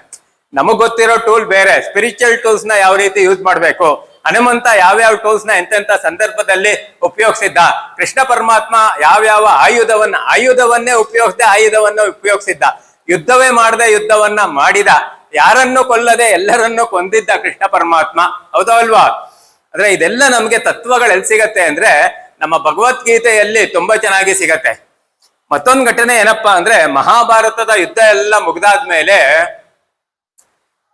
ನಮಗ್ ಗೊತ್ತಿರೋ ಟೂಲ್ ಬೇರೆ, ಸ್ಪಿರಿಚುವಲ್ ಟೂಲ್ಸ್ ನ ಯಾವ ರೀತಿ ಯೂಸ್ ಮಾಡ್ಬೇಕು, ಹನುಮಂತ ಯಾವ್ಯಾವ ಟೂಲ್ಸ್ ನ ಎಂತೆಂತ ಸಂದರ್ಭದಲ್ಲಿ ಉಪಯೋಗಿಸಿದ್ದ, ಕೃಷ್ಣ ಪರಮಾತ್ಮ ಯಾವ್ಯಾವ ಆಯುಧವನ್ನೇ ಉಪಯೋಗಿಸಿದ್ದ, ಯುದ್ಧವೇ ಮಾಡದೆ ಯುದ್ಧವನ್ನ ಮಾಡಿದ, ಯಾರನ್ನು ಕೊಲ್ಲದೆ ಎಲ್ಲರನ್ನೂ ಕೊಂದಿದ್ದ ಕೃಷ್ಣ ಪರಮಾತ್ಮ, ಹೌದಾ ಅಲ್ವಾ? ಅಂದ್ರೆ ಇದೆಲ್ಲ ನಮ್ಗೆ ತತ್ವಗಳು ಎಲ್ಲಿ ಸಿಗತ್ತೆ ಅಂದ್ರೆ ನಮ್ಮ ಭಗವದ್ಗೀತೆಯಲ್ಲಿ ತುಂಬಾ ಚೆನ್ನಾಗಿ ಸಿಗತ್ತೆ. ಮತ್ತೊಂದು ಘಟನೆ ಏನಪ್ಪಾ ಅಂದ್ರೆ ಮಹಾಭಾರತದ ಯುದ್ಧ ಎಲ್ಲ ಮುಗ್ದಾದ್ಮೇಲೆ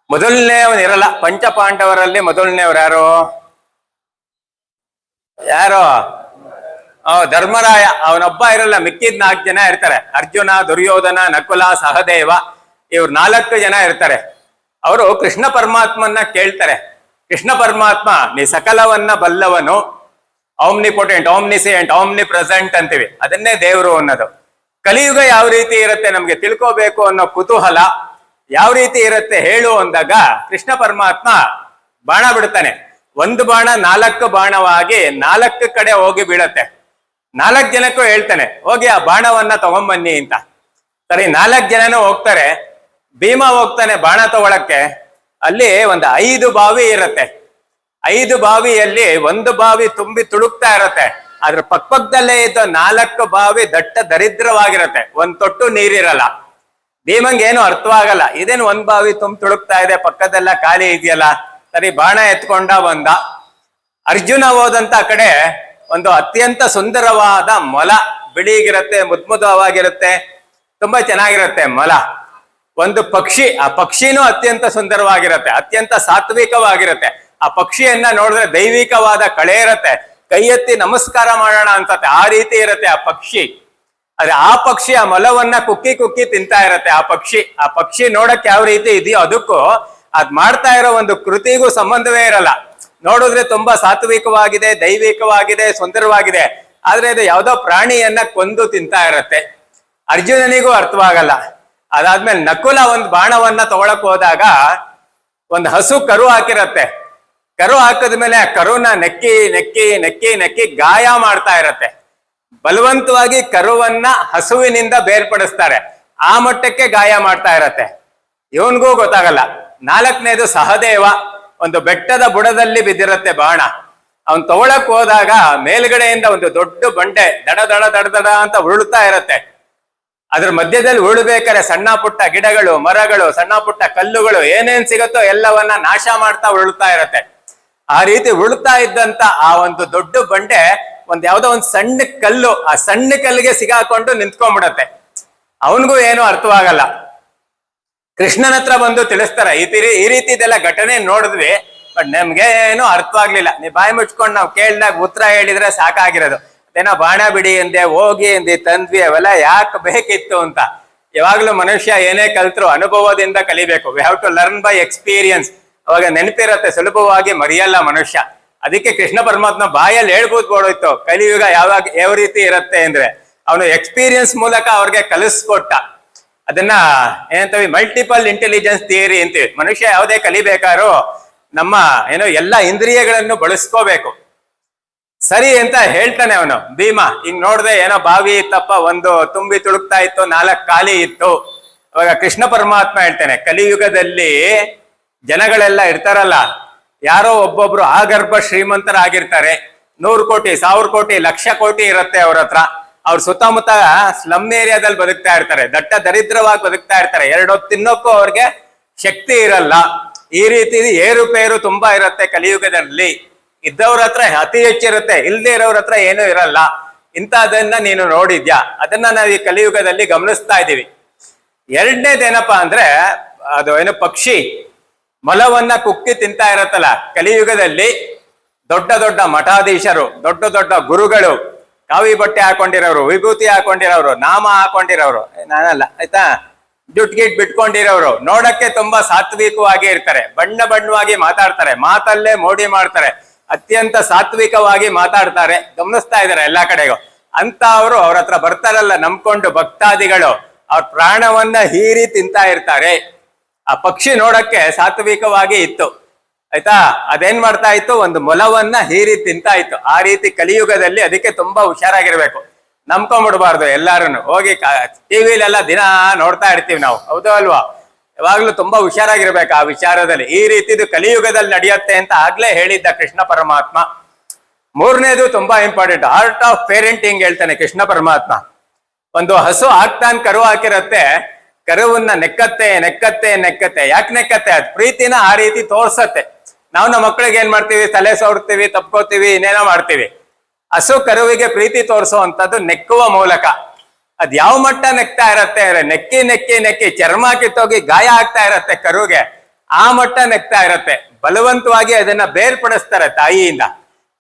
ಮೊದಲನೇವನಿರಲ್ಲ, ಪಂಚಪಾಂಡವರಲ್ಲಿ ಮೊದಲನೇವ್ರು ಯಾರೋ ಧರ್ಮರಾಯ, ಅವನೊಬ್ಬ ಇರಲ್ಲ, ಮಿಕ್ಕಿದ್ 4 ಜನ ಇರ್ತಾರೆ. ಅರ್ಜುನ, ದುರ್ಯೋಧನ, ನಕುಲ, ಸಹದೇವ, ಇವ್ರು 4 ಜನ ಇರ್ತಾರೆ. ಅವರು ಕೃಷ್ಣ ಪರಮಾತ್ಮನ್ನ ಕೇಳ್ತಾರೆ, ಕೃಷ್ಣ ಪರಮಾತ್ಮ ನೀ ಸಕಲವನ್ನ ಬಲ್ಲವನು, ಆಮ್ನಿಪೊಟೆಂಟ್, ಆಮ್ನಿಸಿಯಂಟ್, ಆಮ್ನಿ ಪ್ರೆಸೆಂಟ್ ಅಂತೀವಿ, ಅದನ್ನೇ ದೇವರು ಅನ್ನೋದು. ಕಲಿಯುಗ ಯಾವ ರೀತಿ ಇರುತ್ತೆ ನಮ್ಗೆ ತಿಳ್ಕೋಬೇಕು ಅನ್ನೋ ಕುತೂಹಲ ಯಾವ ರೀತಿ ಇರುತ್ತೆ ಹೇಳು ಅಂದಾಗ ಕೃಷ್ಣ ಪರಮಾತ್ಮ ಬಾಣ ಬಿಡ್ತಾನೆ. ಒಂದು ಬಾಣ 4 ಬಾಣವಾಗಿ 4 ಕಡೆ ಹೋಗಿ ಬೀಳತ್ತೆ. 4 ಜನಕ್ಕೂ ಹೇಳ್ತಾನೆ, ಹೋಗಿ ಆ ಬಾಣವನ್ನ ತಗೊಂಬನ್ನಿ ಅಂತ. ಸರಿ, 4 ಜನನೂ ಹೋಗ್ತಾರೆ. ಭೀಮ ಹೋಗ್ತಾನೆ ಬಾಣ ತಗೊಳಕ್ಕೆ. ಅಲ್ಲಿ ಒಂದು 5 ಬಾವಿ ಇರತ್ತೆ. 5 ಬಾವಿಯಲ್ಲಿ ಒಂದು ಬಾವಿ ತುಂಬಿ ತುಳುಕ್ತಾ ಇರತ್ತೆ. ಅದ್ರ ಪಕ್ಕದಲ್ಲೇ ಇದ್ದ 4 ಬಾವಿ ದಟ್ಟ ದರಿದ್ರವಾಗಿರತ್ತೆ, ಒಂದ್ ತೊಟ್ಟು ನೀರಿರಲ್ಲ. ಭೀಮಂಗೆ ಏನು ಅರ್ಥವಾಗಲ್ಲ, ಇದೇನು ಒಂದ್ ಬಾವಿ ತುಳುಕ್ತಾ ಇದೆ, ಪಕ್ಕದೆಲ್ಲ ಖಾಲಿ ಇದೆಯಲ್ಲ. ಸರಿ, ಬಾಣ ಎತ್ಕೊಂಡ ಬಂದ. ಅರ್ಜುನ ಹೋದಂತ ಕಡೆ ಒಂದು ಅತ್ಯಂತ ಸುಂದರವಾದ ಮೊಲ, ಬಿಳಿಗಿರತ್ತೆ, ಮುದ್ಮುದವಾಗಿರುತ್ತೆ, ತುಂಬಾ ಚೆನ್ನಾಗಿರುತ್ತೆ ಮೊಲ. ಒಂದು ಪಕ್ಷಿ, ಆ ಪಕ್ಷಿನೂ ಅತ್ಯಂತ ಸುಂದರವಾಗಿರತ್ತೆ, ಅತ್ಯಂತ ಸಾತ್ವಿಕವಾಗಿರುತ್ತೆ. ಆ ಪಕ್ಷಿಯನ್ನ ನೋಡಿದ್ರೆ ದೈವಿಕವಾದ ಕಳೆ ಇರತ್ತೆ, ಕೈ ಎತ್ತಿ ನಮಸ್ಕಾರ ಮಾಡೋಣ ಅನ್ಸತ್ತೆ, ಆ ರೀತಿ ಇರತ್ತೆ ಆ ಪಕ್ಷಿ. ಆದ್ರೆ ಆ ಪಕ್ಷಿ ಆ ಮೊಲವನ್ನ ಕುಕ್ಕಿ ತಿಂತಾ ಇರತ್ತೆ. ಆ ಪಕ್ಷಿ ನೋಡಕ್ ಯಾವ ರೀತಿ ಇದೆಯೋ ಅದಕ್ಕೂ ಅದ್ ಮಾಡ್ತಾ ಇರೋ ಒಂದು ಕೃತಿಗೂ ಸಂಬಂಧವೇ ಇರಲ್ಲ. ನೋಡಿದ್ರೆ ತುಂಬಾ ಸಾತ್ವಿಕವಾಗಿದೆ, ದೈವಿಕವಾಗಿದೆ, ಸುಂದರವಾಗಿದೆ. ಆದ್ರೆ ಇದು ಯಾವ್ದೋ ಪ್ರಾಣಿಯನ್ನ ಕೊಂದು ತಿಂತಾ ಇರತ್ತೆ. ಅರ್ಜುನನಿಗೂ ಅರ್ಥವಾಗಲ್ಲ. ಅದಾದ್ಮೇಲೆ ನಕುಲ ಒಂದ್ ಬಾಣವನ್ನ ತಗೊಳಕ್ ಹೋದಾಗ ಒಂದ್ ಹಸು ಕರು ಹಾಕಿರತ್ತೆ. ಕರು ಹಾಕಿದ್ಮೇಲೆ ಆ ಕರುನ ನೆಕ್ಕಿ ಗಾಯ ಮಾಡ್ತಾ ಇರತ್ತೆ. ಬಲವಂತವಾಗಿ ಕರುವನ್ನ ಹಸುವಿನಿಂದ ಬೇರ್ಪಡಿಸ್ತಾರೆ, ಆ ಮಟ್ಟಕ್ಕೆ ಗಾಯ ಮಾಡ್ತಾ ಇರತ್ತೆ. ಇವನ್ಗೂ ಗೊತ್ತಾಗಲ್ಲ. 4ನೇದು ಸಹದೇವ, ಒಂದು ಬೆಟ್ಟದ ಬುಡದಲ್ಲಿ ಬಿದ್ದಿರತ್ತೆ ಬಾಣ. ಅವನ್ ತಗೊಳಕ್ ಹೋದಾಗ ಮೇಲ್ಗಡೆಯಿಂದ ಒಂದು ದೊಡ್ಡ ಬಂಡೆ ದಡ ಅಂತ ಉರುಳ್ತಾ ಇರತ್ತೆ. ಅದ್ರ ಮಧ್ಯದಲ್ಲಿ ಉರುಳ್ಬೇಕಾರೆ ಸಣ್ಣ ಪುಟ್ಟ ಗಿಡಗಳು, ಮರಗಳು, ಸಣ್ಣ ಪುಟ್ಟ ಕಲ್ಲುಗಳು, ಏನೇನ್ ಸಿಗತ್ತೋ ಎಲ್ಲವನ್ನ ನಾಶ ಮಾಡ್ತಾ ಉರುಳ್ತಾ ಇರತ್ತೆ. ಆ ರೀತಿ ಉರುಳ್ತಾ ಇದ್ದಂತ ಆ ಒಂದು ದೊಡ್ಡ ಬಂಡೆ ಯಾವ್ದೋ ಒಂದ್ ಸಣ್ಣ ಕಲ್ಲು, ಆ ಸಣ್ಣ ಕಲ್ಲಿಗೆ ಸಿಗಾಕೊಂಡು ನಿಂತ್ಕೊಂಡ್ಬಿಡತ್ತೆ. ಅವನಿಗೂ ಏನು ಅರ್ಥವಾಗಲ್ಲ. ಕೃಷ್ಣನ ಹತ್ರ ಬಂದು ತಿಳಿಸ್ತಾರ, ಈ ರೀತಿ ಇದೆಲ್ಲ ಘಟನೆ ನೋಡಿದ್ವಿ, ಬಟ್ ನಮ್ಗೆ ಏನೋ ಅರ್ಥವಾಗ್ಲಿಲ್ಲ. ನೀ ಬಾಯಿ ಮುಚ್ಕೊಂಡು ನಾವು ಕೇಳಿದಾಗ ಉತ್ತರ ಹೇಳಿದ್ರೆ ಸಾಕಾಗಿರೋದು. ಅದೇನೋ ಬಾಣ ಬಿಡಿ ಎಂದೆ, ಹೋಗಿ ಎಂದಿ, ತಂದ್ವಿ, ಅವೆಲ್ಲ ಯಾಕೆ ಬೇಕಿತ್ತು ಅಂತ. ಯಾವಾಗ್ಲೂ ಮನುಷ್ಯ ಏನೇ ಕಲ್ತ್ರು ಅನುಭವದಿಂದ ಕಲಿಬೇಕು. We have to learn by experience. ಅವಾಗ ನೆನಪಿರತ್ತೆ, ಸುಲಭವಾಗಿ ಮರೆಯಲ್ಲ ಮನುಷ್ಯ. ಅದಕ್ಕೆ ಕೃಷ್ಣ ಪರಮಾತ್ಮ ಬಾಯಲ್ಲಿ ಹೇಳ್ಬೋದ್ಬೋಡೋಯ್ತು ಕಲಿಯುಗ ಯಾವ ರೀತಿ ಇರತ್ತೆ ಅಂದ್ರೆ, ಅವನು ಎಕ್ಸ್ಪೀರಿಯನ್ಸ್ ಮೂಲಕ ಅವ್ರಿಗೆ ಕಲಿಸ್ಕೊಟ್ಟ. ಅದನ್ನ ಏನಂತೀವಿ, ಮಲ್ಟಿಪಲ್ ಇಂಟೆಲಿಜೆನ್ಸ್ ಥಿಯರಿ ಅಂತೀವಿ. ಮನುಷ್ಯ ಯಾವುದೇ ಕಲಿಬೇಕಾದ್ರೂ ನಮ್ಮ ಎಲ್ಲ ಇಂದ್ರಿಯಗಳನ್ನು ಬಳಸ್ಕೋಬೇಕು. ಸರಿ ಅಂತ ಹೇಳ್ತಾನೆ ಅವನು ಭೀಮ. ಹಿಂಗ್ ನೋಡ್ದೆ ಏನೋ ಬಾವಿ ಇತ್ತಪ್ಪ, ಒಂದು ತುಂಬಿ ತುಳುಕ್ತಾ ಇತ್ತು, 4 ಖಾಲಿ ಇತ್ತು. ಅವಾಗ ಕೃಷ್ಣ ಪರಮಾತ್ಮ ಹೇಳ್ತಾನೆ, ಕಲಿಯುಗದಲ್ಲಿ ಜನಗಳೆಲ್ಲ ಇರ್ತಾರಲ್ಲ, ಯಾರೋ ಒಬ್ಬೊಬ್ರು ಆಗರ್ಭ ಶ್ರೀಮಂತರಾಗಿರ್ತಾರೆ. 100 ಕೋಟಿ 1000 ಕೋಟಿ 1,00,000 ಕೋಟಿ ಇರುತ್ತೆ ಅವ್ರ ಹತ್ರ. ಅವ್ರ ಸುತ್ತಮುತ್ತ ಸ್ಲಮ್ ಏರಿಯಾದಲ್ಲಿ ಬದುಕ್ತಾ ಇರ್ತಾರೆ, ದಟ್ಟ ದರಿದ್ರವಾಗಿ ಬದುಕ್ತಾ ಇರ್ತಾರೆ. 2 ಹೊತ್ತು ತಿನ್ನೋಕ್ಕೂ ಅವ್ರಿಗೆ ಶಕ್ತಿ ಇರಲ್ಲ. ಈ ರೀತಿ ಏರುಪೇರು ತುಂಬಾ ಇರುತ್ತೆ ಕಲಿಯುಗದಲ್ಲಿ. ಇದ್ದವ್ರ ಹತ್ರ ಅತಿ ಹೆಚ್ಚಿರುತ್ತೆ, ಇಲ್ದೇ ಇರೋವ್ರ ಹತ್ರ ಏನೂ ಇರಲ್ಲ. ಇಂಥದನ್ನ ನೀನು ನೋಡಿದ್ಯಾ? ಅದನ್ನ ನಾವು ಈ ಕಲಿಯುಗದಲ್ಲಿ ಗಮನಿಸ್ತಾ ಇದ್ದೀವಿ. ಎರಡನೇದೇನಪ್ಪಾ ಅಂದ್ರೆ, ಅದು ಪಕ್ಷಿ ಮೊಲವನ್ನ ಕುಕ್ಕಿ ತಿಂತಾ ಇರತ್ತಲ್ಲ. ಕಲಿಯುಗದಲ್ಲಿ ದೊಡ್ಡ ದೊಡ್ಡ ಮಠಾಧೀಶರು, ದೊಡ್ಡ ದೊಡ್ಡ ಗುರುಗಳು, ಕಾವಿ ಬಟ್ಟೆ ಹಾಕೊಂಡಿರೋರು, ವಿಭೂತಿ ಹಾಕೊಂಡಿರೋರು, ನಾಮ ಹಾಕೊಂಡಿರೋರು, ನಾನಲ್ಲ ಆಯ್ತಾ, ಜುಟ್ಗಿಟ್ ಬಿಟ್ಕೊಂಡಿರೋರು, ನೋಡಕ್ಕೆ ತುಂಬಾ ಸಾತ್ವಿಕವಾಗಿ ಇರ್ತಾರೆ, ಬಣ್ಣವಾಗಿ ಮಾತಾಡ್ತಾರೆ, ಮಾತಲ್ಲೇ ಮೋಡಿ ಮಾಡ್ತಾರೆ, ಅತ್ಯಂತ ಸಾತ್ವಿಕವಾಗಿ ಮಾತಾಡ್ತಾರೆ. ಗಮನಿಸ್ತಾ ಇದಾರೆ ಎಲ್ಲಾ ಕಡೆಗೂ. ಅಂತ ಅವರು ಅವ್ರ ಹತ್ರ ಬರ್ತಾರಲ್ಲ ನಂಬ್ಕೊಂಡು ಭಕ್ತಾದಿಗಳು, ಅವ್ರ ಪ್ರಾಣವನ್ನ ಹೀರಿ ತಿಂತಾ ಇರ್ತಾರೆ. ಆ ಪಕ್ಷಿ ನೋಡಕ್ಕೆ ಸಾತ್ವಿಕವಾಗಿ ಇತ್ತು ಆಯ್ತಾ, ಅದೇನ್ ಮಾಡ್ತಾ ಇತ್ತು, ಒಂದು ಮೊಲವನ್ನ ಹೀರಿ ತಿಂತಾ ಇತ್ತು. ಆ ರೀತಿ ಕಲಿಯುಗದಲ್ಲಿ ಅದಕ್ಕೆ ತುಂಬಾ ಹುಷಾರಾಗಿರ್ಬೇಕು. ನಂಬ್ಕೊಂಡ್ಬಿಡ್ಬಾರ್ದು ಎಲ್ಲಾರನ್ನು. ಹೋಗಿ ಟಿವಿಲೆಲ್ಲ ದಿನ ನೋಡ್ತಾ ಇರ್ತೀವಿ ನಾವು, ಹೌದು ಅಲ್ವಾ? ಯಾವಾಗ್ಲೂ ತುಂಬಾ ಹುಷಾರಾಗಿರ್ಬೇಕು ಆ ವಿಚಾರದಲ್ಲಿ. ಈ ರೀತಿದು ಕಲಿಯುಗದಲ್ಲಿ ನಡೆಯುತ್ತೆ ಅಂತ ಆಗ್ಲೇ ಹೇಳಿದ್ದ ಕೃಷ್ಣ ಪರಮಾತ್ಮ. ಮೂರನೇದು ತುಂಬಾ ಇಂಪಾರ್ಟೆಂಟ್, ಆರ್ಟ್ ಆಫ್ ಪೇರೆಂಟಿಂಗ್ ಹೇಳ್ತಾನೆ ಕೃಷ್ಣ ಪರಮಾತ್ಮ. ಒಂದು ಹಸು ಹಾಕ್ತಾನ್ ಕರು ಹಾಕಿರತ್ತೆ, ಕರುವನ್ನ ನೆಕ್ಕತ್ತೆ ನೆಕ್ಕತ್ತೆ ನೆಕ್ಕತ್ತೆ. ಯಾಕೆ ನೆಕ್ಕತ್ತೆ? ಅದ್ ಪ್ರೀತಿನ ಆ ರೀತಿ ತೋರ್ಸತ್ತೆ. ನಾವು ನಮ್ಮ ಮಕ್ಕಳಿಗೆ ಏನ್ ಮಾಡ್ತೀವಿ, ತಲೆ ಸವರ್ತೀವಿ, ತಪ್ಕೋತೀವಿ, ಇನ್ನೇನೋ ಮಾಡ್ತೀವಿ. ಹಸು ಕರುವಿಗೆ ಪ್ರೀತಿ ತೋರಿಸುವಂತದ್ದು ನೆಕ್ಕುವ ಮೂಲಕ. ಅದ್ ಯಾವ ಮಟ್ಟ ನೆಕ್ತಾ ಇರತ್ತೆ, ನೆಕ್ಕಿ ನೆಕ್ಕಿ ನೆಕ್ಕಿ ಚರ್ಮ ಕಿತ್ತೋಗಿ ಗಾಯ ಆಗ್ತಾ ಇರತ್ತೆ ಕರುಗೆ, ಆ ಮಟ್ಟ ನೆಕ್ತಾ ಇರತ್ತೆ. ಬಲವಂತವಾಗಿ ಅದನ್ನ ಬೇರ್ಪಡಿಸ್ತಾರೆ ತಾಯಿಯಿಂದ.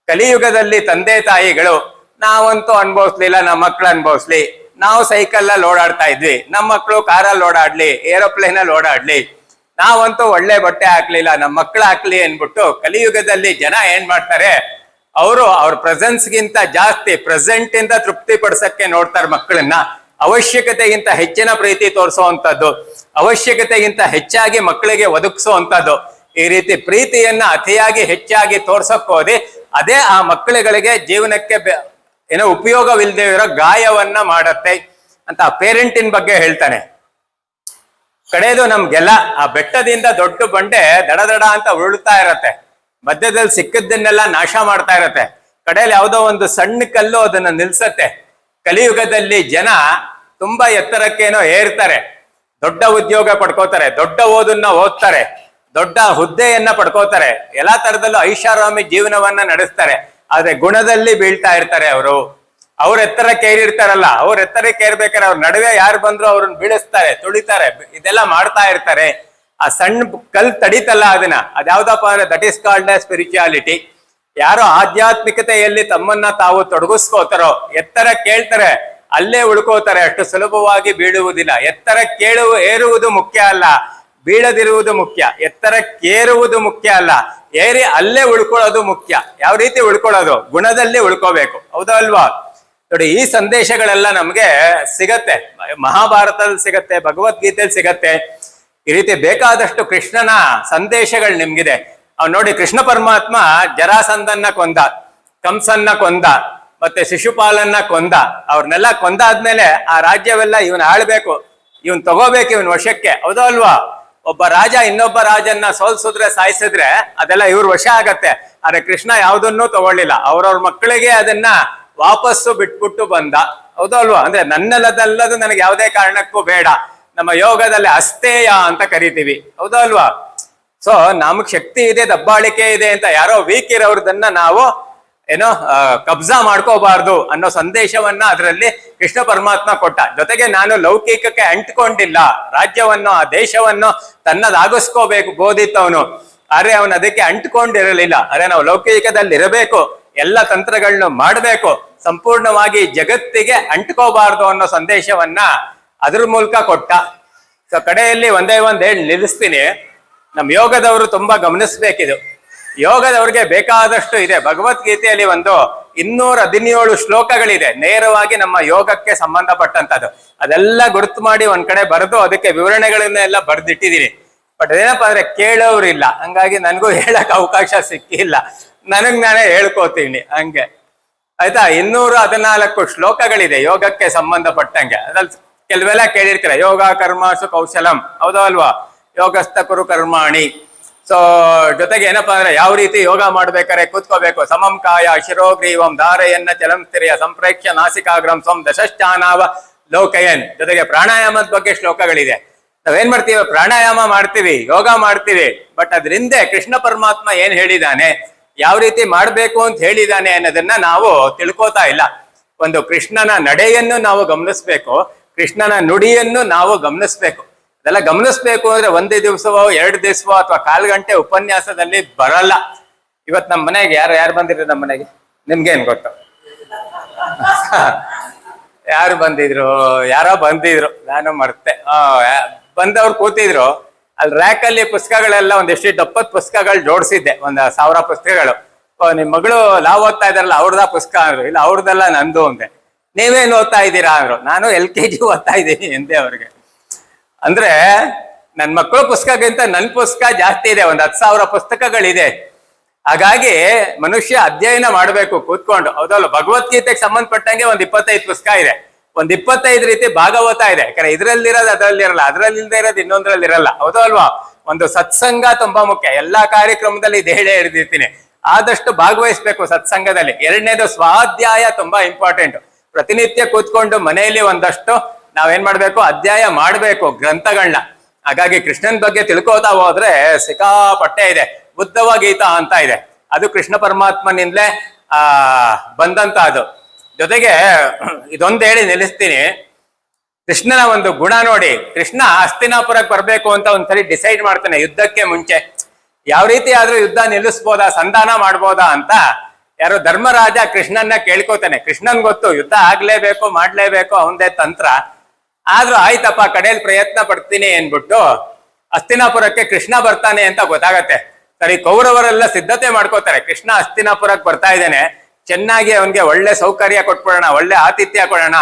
ಕಲಿಯುಗದಲ್ಲಿ ತಂದೆ ತಾಯಿಗಳು, ನಾವಂತೂ ಅನ್ಭವಿಸ್ಲಿಲ್ಲ, ನಮ್ಮ ಮಕ್ಳು ಅನ್ಭವಿಸ್ಲಿ. ನಾವು ಸೈಕಲ್ ಅಲ್ಲಿ ಓಡಾಡ್ತಾ ಇದ್ವಿ, ನಮ್ಮ ಮಕ್ಕಳು ಕಾರಲ್ಲಿ ಓಡಾಡ್ಲಿ, ಏರೋಪ್ಲೇನ್ ಅಲ್ಲಿ ಓಡಾಡ್ಲಿ. ನಾವಂತೂ ಒಳ್ಳೆ ಬಟ್ಟೆ ಹಾಕ್ಲಿಲ್ಲ, ನಮ್ಮ ಮಕ್ಳು ಹಾಕ್ಲಿ ಅನ್ಬಿಟ್ಟು ಕಲಿಯುಗದಲ್ಲಿ ಜನ ಏನ್ ಮಾಡ್ತಾರೆ, ಅವರು ಅವ್ರ ಪ್ರೆಸೆನ್ಸ್ಗಿಂತ ಜಾಸ್ತಿ ಪ್ರೆಸೆಂಟ್ ಇಂದ ತೃಪ್ತಿ ಪಡಿಸಕ್ಕೆ ನೋಡ್ತಾರೆ ಮಕ್ಕಳನ್ನ. ಅವಶ್ಯಕತೆಗಿಂತ ಹೆಚ್ಚಿನ ಪ್ರೀತಿ ತೋರಿಸುವಂತದ್ದು, ಅವಶ್ಯಕತೆಗಿಂತ ಹೆಚ್ಚಾಗಿ ಮಕ್ಕಳಿಗೆ ಒದಗಿಸುವಂತದ್ದು. ಈ ರೀತಿ ಪ್ರೀತಿಯನ್ನ ಅತಿಯಾಗಿ ಹೆಚ್ಚಾಗಿ ತೋರ್ಸಕ್ ಹೋದಿ ಅದೇ ಆ ಮಕ್ಕಳುಗಳಿಗೆ ಜೀವನಕ್ಕೆ ಉಪಯೋಗವಿಲ್ಲದೆ ಇರೋ ಗಾಯವನ್ನ ಮಾಡತ್ತೆ ಅಂತ ಪೇರೆಂಟಿನ ಬಗ್ಗೆ ಹೇಳ್ತಾನೆ. ಕಡೆದು ನಮ್ಗೆಲ್ಲ ಆ ಬೆಟ್ಟದಿಂದ ದೊಡ್ಡ ಬಂಡೆ ದಡ ದಡ ಅಂತ ಉರುಳ್ತಾ ಇರತ್ತೆ, ಮಧ್ಯದಲ್ಲಿ ಸಿಕ್ಕದ್ದನ್ನೆಲ್ಲ ನಾಶ ಮಾಡ್ತಾ ಇರತ್ತೆ. ಕಡೆಯಲ್ಲಿ ಯಾವುದೋ ಒಂದು ಸಣ್ಣ ಕಲ್ಲು ಅದನ್ನ ನಿಲ್ಸತ್ತೆ. ಕಲಿಯುಗದಲ್ಲಿ ಜನ ತುಂಬಾ ಎತ್ತರಕ್ಕೇನೋ ಏರ್ತಾರೆ, ದೊಡ್ಡ ಉದ್ಯೋಗ ಪಡ್ಕೋತಾರೆ, ದೊಡ್ಡ ಓದನ್ನ ಓದ್ತಾರೆ, ದೊಡ್ಡ ಹುದ್ದೆಯನ್ನ ಪಡ್ಕೋತಾರೆ, ಎಲ್ಲಾ ತರದಲ್ಲೂ ಐಷಾರಾಮಿ ಜೀವನವನ್ನ ನಡೆಸ್ತಾರೆ. ಆದ್ರೆ ಗುಣದಲ್ಲಿ ಬೀಳ್ತಾ ಇರ್ತಾರೆ ಅವರು. ಅವ್ರ ಎತ್ತರಕ್ಕೆ ಏರಿರ್ತಾರಲ್ಲ, ಅವ್ರ ಎತ್ತರಕ್ಕೆ ಏರ್ಬೇಕಾದ್ರೆ ಅವ್ರ ನಡುವೆ ಯಾರು ಬಂದ್ರು ಅವ್ರನ್ನ ಬೀಳಿಸ್ತಾರೆ, ತುಳಿತಾರೆ, ಇದೆಲ್ಲ ಮಾಡ್ತಾ ಇರ್ತಾರೆ. ಆ ಸಣ್ಣ ಕಲ್ ತಡಿತಲ್ಲ ಅದನ್ನ, ಅದ್ಯಾವ್ದಪ್ಪ ಅಂದ್ರೆ that is called A spirituality. ಯಾರೋ ಆಧ್ಯಾತ್ಮಿಕತೆಯಲ್ಲಿ ತಮ್ಮನ್ನ ತಾವು ತೊಡಗಿಸ್ಕೋತಾರೋ, ಎತ್ತರ ಕೇಳ್ತಾರೆ, ಅಲ್ಲೇ ಉಳ್ಕೋತಾರೆ, ಅಷ್ಟು ಸುಲಭವಾಗಿ ಬೀಳುವುದಿಲ್ಲ. ಎತ್ತರ ಏರುವುದು ಮುಖ್ಯ ಅಲ್ಲ, ಬೀಳದಿರುವುದು ಮುಖ್ಯ. ಎತ್ತರಕ್ಕೇರುವುದು ಮುಖ್ಯ ಅಲ್ಲ, ಏರಿ ಅಲ್ಲೇ ಉಳ್ಕೊಳ್ಳೋದು ಮುಖ್ಯ. ಯಾವ ರೀತಿ ಉಳ್ಕೊಳ್ಳೋದು? ಗುಣದಲ್ಲಿ ಉಳ್ಕೋಬೇಕು, ಹೌದಾ ಅಲ್ವಾ? ನೋಡಿ, ಈ ಸಂದೇಶಗಳೆಲ್ಲ ನಮ್ಗೆ ಸಿಗತ್ತೆ, ಮಹಾಭಾರತದಲ್ಲಿ ಸಿಗತ್ತೆ, ಭಗವದ್ಗೀತೆಯಲ್ಲಿ ಸಿಗತ್ತೆ. ಈ ರೀತಿ ಬೇಕಾದಷ್ಟು ಕೃಷ್ಣನ ಸಂದೇಶಗಳು ನಿಮ್ಗಿದೆ. ನೋಡಿ, ಕೃಷ್ಣ ಪರಮಾತ್ಮ ಜರಾಸಂಧನ್ನ ಕೊಂದ, ಕಂಸನ್ನ ಕೊಂದ, ಮತ್ತೆ ಶಿಶುಪಾಲನ್ನ ಕೊಂದ. ಅವ್ರನ್ನೆಲ್ಲ ಕೊಂದಾದ್ಮೇಲೆ ಆ ರಾಜ್ಯವೆಲ್ಲ ಇವನ್ ಆಳ್ಬೇಕು, ಇವನ್ ತಗೋಬೇಕು ಇವನ್ ವಶಕ್ಕೆ, ಹೌದಾ ಅಲ್ವಾ? ಒಬ್ಬ ರಾಜ ಇನ್ನೊಬ್ಬ ರಾಜನ್ನ ಸೋಲ್ಸಿದ್ರೆ ಸಾಯಿಸಿದ್ರೆ ಅದೆಲ್ಲ ಇವ್ರ ವಶ ಆಗತ್ತೆ. ಆದ್ರೆ ಕೃಷ್ಣ ಯಾವುದನ್ನೂ ತಗೊಳ್ಳಿಲ್ಲ, ಅವ್ರವ್ರ ಮಕ್ಕಳಿಗೆ ಅದನ್ನ ವಾಪಸ್ಸು ಬಿಟ್ಬಿಟ್ಟು ಬಂದ, ಹೌದಾ ಅಲ್ವಾ? ಅಂದ್ರೆ ನನ್ನಲ್ಲದಲ್ಲದು ನನಗೆ ಯಾವುದೇ ಕಾರಣಕ್ಕೂ ಬೇಡ. ನಮ್ಮ ಯೋಗದಲ್ಲಿ ಅಸ್ತೇಯ ಅಂತ ಕರಿತೀವಿ, ಹೌದಾ ಅಲ್ವಾ? ಸೊ ನಮಗ್ ಶಕ್ತಿ ಇದೆ, ದಬ್ಬಾಳಿಕೆ ಇದೆ ಅಂತ ಯಾರೋ ವೀಕ್ ಇರೋರ್ದನ್ನ ನಾವು ಕಬ್ಜಾ ಮಾಡ್ಕೋಬಾರ್ದು ಅನ್ನೋ ಸಂದೇಶವನ್ನ ಅದರಲ್ಲಿ ಕೃಷ್ಣ ಪರಮಾತ್ಮ ಕೊಟ್ಟ. ಜೊತೆಗೆ ನಾನು ಲೌಕಿಕಕ್ಕೆ ಅಂಟ್ಕೊಂಡಿಲ್ಲ, ರಾಜ್ಯವನ್ನು ಆ ದೇಶವನ್ನು ತನ್ನದಾಗಿಸ್ಕೋಬೇಕು ಬೋದಿತ್ತವನು. ಆದ್ರೆ ಅವನು ಅದಕ್ಕೆ ಅಂಟ್ಕೊಂಡಿರಲಿಲ್ಲ. ಅರೆ ನಾವು ಲೌಕಿಕದಲ್ಲಿ ಇರಬೇಕು, ಎಲ್ಲ ತಂತ್ರಗಳನ್ನ ಮಾಡಬೇಕು, ಸಂಪೂರ್ಣವಾಗಿ ಜಗತ್ತಿಗೆ ಅಂಟ್ಕೋಬಾರ್ದು ಅನ್ನೋ ಸಂದೇಶವನ್ನ ಅದ್ರ ಮೂಲಕ ಕೊಟ್ಟ. ಸೊ ಕಡೆಯಲ್ಲಿ ಒಂದೇ ಒಂದ್ ಹೇಳಿ ನಿಲ್ಲಿಸ್ತೀನಿ. ನಮ್ ಯೋಗದವರು ತುಂಬಾ ಗಮನಿಸ್ಬೇಕಿದು. ಯೋಗದವ್ರಿಗೆ ಬೇಕಾದಷ್ಟು ಇದೆ. ಭಗವದ್ಗೀತೆಯಲ್ಲಿ ಒಂದು 217 ಶ್ಲೋಕಗಳಿದೆ ನೇರವಾಗಿ ನಮ್ಮ ಯೋಗಕ್ಕೆ ಸಂಬಂಧಪಟ್ಟಂತದ್ದು. ಅದೆಲ್ಲ ಗುರುತು ಮಾಡಿ ಒಂದ್ ಕಡೆ ಬರೆದು ಅದಕ್ಕೆ ವಿವರಣೆಗಳನ್ನೆಲ್ಲ ಬರೆದಿಟ್ಟಿದೀನಿ. ಬಟ್ ಏನಪ್ಪಾ ಅಂದ್ರೆ ಕೇಳೋರಿಲ್ಲ, ಹಂಗಾಗಿ ನನ್ಗೂ ಹೇಳಕ್ ಅವಕಾಶ ಸಿಕ್ಕಿಲ್ಲ. ನನಗ್ ನಾನೇ ಹೇಳ್ಕೋತೀನಿ ಹಂಗೆ, ಆಯ್ತಾ. 214 ಶ್ಲೋಕಗಳಿದೆ ಯೋಗಕ್ಕೆ ಸಂಬಂಧಪಟ್ಟಂಗೆ. ಅದ್ರಲ್ಲಿ ಕೆಲವೆಲ್ಲ ಕೇಳಿರ್ತೀರ, ಯೋಗ ಕರ್ಮಾಸು ಕೌಶಲಂ, ಹೌದೋ ಅಲ್ವಾ? ಯೋಗಸ್ಥ ಕುರು ಕರ್ಮಾಣಿ. ಸೊ ಜೊತೆಗೆ ಏನಪ್ಪಾ ಅಂದ್ರೆ ಯಾವ ರೀತಿ ಯೋಗ ಮಾಡ್ಬೇಕಾರೆ ಕೂತ್ಕೋಬೇಕು. ಸಮಂ ಕಾಯ ಶಿರೋಗ್ರೀವಂ ಧಾರೆಯನ್ನ ಚಲಂ ಸ್ಥಿರಿಯ ಸಂಪ್ರೇಕ್ಷ ನಾಸಿಕಾಗ್ರಂ ಸ್ವಂ ದಶಶ್ಚಾನಾವ ಲೋಕಯನ್. ಜೊತೆಗೆ ಪ್ರಾಣಾಯಾಮದ ಬಗ್ಗೆ ಶ್ಲೋಕಗಳಿದೆ. ನಾವೇನ್ ಮಾಡ್ತೀವಿ? ಪ್ರಾಣಾಯಾಮ ಮಾಡ್ತೀವಿ, ಯೋಗ ಮಾಡ್ತೀವಿ, ಬಟ್ ಅದ್ರಿಂದ ಕೃಷ್ಣ ಪರಮಾತ್ಮ ಏನ್ ಹೇಳಿದಾನೆ, ಯಾವ ರೀತಿ ಮಾಡ್ಬೇಕು ಅಂತ ಹೇಳಿದಾನೆ ಅನ್ನೋದನ್ನ ನಾವು ತಿಳ್ಕೋತಾ ಇಲ್ಲ. ಒಂದು ಕೃಷ್ಣನ ನಡೆಯನ್ನು ನಾವು ಗಮನಿಸ್ಬೇಕು, ಕೃಷ್ಣನ ನುಡಿಯನ್ನು ನಾವು ಗಮನಿಸ್ಬೇಕು. ಅದೆಲ್ಲ ಗಮನಿಸ್ಬೇಕು ಅಂದ್ರೆ ಒಂದೇ ದಿವಸವೋ 2 ದಿವಸವೋ ಅಥವಾ 1/4 ಗಂಟೆ ಉಪನ್ಯಾಸದಲ್ಲಿ ಬರಲ್ಲ. ಇವತ್ ನಮ್ಮ ಮನೆಗೆ ಯಾರು ಬಂದಿದ್ರು? ನಮ್ಮ ಮನೆಗೆ ನಿಮ್ಗೇನ್ ಗೊತ್ತು? ಯಾರು ಬಂದಿದ್ರು? ಯಾರೋ ಬಂದಿದ್ರು, ನಾನು ಮರ್ತೆ. ಬಂದವ್ರು ಕೂತಿದ್ರು. ಅಲ್ಲಿ ರ್ಯಾಕ್ ಅಲ್ಲಿ ಪುಸ್ತಕಗಳೆಲ್ಲ ಒಂದಿಷ್ಟು 70 ಪುಸ್ತಕಗಳು ಜೋಡಿಸಿದ್ದೆ, 1000 ಪುಸ್ತಕಗಳು. ನಿಮ್ ಮಗಳು ಲಾವ್ ಓದ್ತಾ ಇದಾರಲ್ಲ, ಅವ್ರದಾ ಪುಸ್ತಕ ಅಂದ್ರು. ಇಲ್ಲ, ಅವ್ರದೆಲ್ಲ ನಂದು ಅಂದೆ. ನೀವೇನ್ ಓದ್ತಾ ಇದ್ದೀರಾ ಅಂದ್ರು. ನಾನು LKG ಓದ್ತಾ ಇದ್ದೀನಿ ಎಂದೆ ಅವ್ರಿಗೆ. ಅಂದ್ರೆ ನನ್ ಮಕ್ಕಳು ಪುಸ್ತಕಕ್ಕಿಂತ ನನ್ ಪುಸ್ತಕ ಜಾಸ್ತಿ ಇದೆ, 10,000 ಪುಸ್ತಕಗಳಿದೆ. ಹಾಗಾಗಿ ಮನುಷ್ಯ ಅಧ್ಯಯನ ಮಾಡ್ಬೇಕು ಕೂತ್ಕೊಂಡು, ಹೌದಲ್ಲ. ಭಗವದ್ಗೀತೆಗೆ ಸಂಬಂಧಪಟ್ಟಂಗೆ 25 ಪುಸ್ತಕ ಇದೆ, 25 ರೀತಿ ಭಾಗವತ ಇದೆ. ಯಾಕಂದ್ರೆ ಇದ್ರಲ್ಲಿರೋದು ಅದ್ರಲ್ಲಿರಲ್ಲ, ಅದ್ರಲ್ಲಿ ಇಲ್ದೇ ಇರೋದು ಇನ್ನೊಂದ್ರಲ್ಲಿ ಇರಲ್ಲ, ಹೌದೋ ಅಲ್ವಾ? ಒಂದು ಸತ್ಸಂಗ ತುಂಬಾ ಮುಖ್ಯ. ಎಲ್ಲಾ ಕಾರ್ಯಕ್ರಮದಲ್ಲಿ ಇದು ಹೇಳೇ ಹಿಡಿದಿರ್ತೀನಿ, ಆದಷ್ಟು ಭಾಗವಹಿಸ್ಬೇಕು ಸತ್ಸಂಗದಲ್ಲಿ. 2ನೇದು ಸ್ವಾಧ್ಯಾಯ ತುಂಬಾ ಇಂಪಾರ್ಟೆಂಟ್. ಪ್ರತಿನಿತ್ಯ ಕೂತ್ಕೊಂಡು ಮನೆಯಲ್ಲಿ ಒಂದಷ್ಟು ನಾವೇನ್ ಮಾಡ್ಬೇಕು? ಅಧ್ಯಾಯ ಮಾಡ್ಬೇಕು ಗ್ರಂಥಗಳನ್ನ. ಹಾಗಾಗಿ ಕೃಷ್ಣನ್ ಬಗ್ಗೆ ತಿಳ್ಕೋತಾ ಹೋದ್ರೆ ಸಿಕ್ಕಾಪಟ್ಟೆ ಇದೆ. ಬುದ್ಧವ ಗೀತಾ ಅಂತ ಇದೆ, ಅದು ಕೃಷ್ಣ ಪರಮಾತ್ಮನಿಂದಲೇ ಬಂದಂತ ಅದು. ಜೊತೆಗೆ ಇದೊಂದು ಹೇಳಿ ನಿಲ್ಲಿಸ್ತೀನಿ. ಕೃಷ್ಣನ ಒಂದು ಗುಣ ನೋಡಿ. ಕೃಷ್ಣ ಹಸ್ತಿನಾಪುರಕ್ಕೆ ಬರ್ಬೇಕು ಅಂತ ಒಂದ್ಸರಿ ಡಿಸೈಡ್ ಮಾಡ್ತಾನೆ ಯುದ್ಧಕ್ಕೆ ಮುಂಚೆ. ಯಾವ ರೀತಿ ಆದ್ರೂ ಯುದ್ಧ ನಿಲ್ಲಿಸ್ಬೋದಾ, ಸಂಧಾನ ಮಾಡ್ಬೋದಾ ಅಂತ ಯಾರೋ ಧರ್ಮರಾಜ ಕೃಷ್ಣನ್ನ ಕೇಳ್ಕೋತಾನೆ. ಕೃಷ್ಣನ್ ಗೊತ್ತು ಯುದ್ಧ ಆಗ್ಲೇಬೇಕು, ಮಾಡ್ಲೇಬೇಕು, ಅವಂದೇ ತಂತ್ರ. ಆದ್ರೂ ಆಯ್ತಪ್ಪ, ಕಡೆಯಲ್ಲಿ ಪ್ರಯತ್ನ ಪಡ್ತೀನಿ ಅನ್ಬಿಟ್ಟು ಹಸ್ತಿನಾಪುರಕ್ಕೆ ಕೃಷ್ಣ ಬರ್ತಾನೆ ಅಂತ ಗೊತ್ತಾಗತ್ತೆ. ಸರಿ, ಕೌರವರೆಲ್ಲ ಸಿದ್ಧತೆ ಮಾಡ್ಕೋತಾರೆ. ಕೃಷ್ಣ ಹಸ್ತಿನಾಪುರಕ್ಕೆ ಬರ್ತಾ ಇದ್ದಾನೆ, ಚೆನ್ನಾಗಿ ಅವನ್ಗೆ ಒಳ್ಳೆ ಸೌಕರ್ಯ ಕೊಟ್ಬಿಡೋಣ, ಒಳ್ಳೆ ಆತಿಥ್ಯ ಕೊಡೋಣ.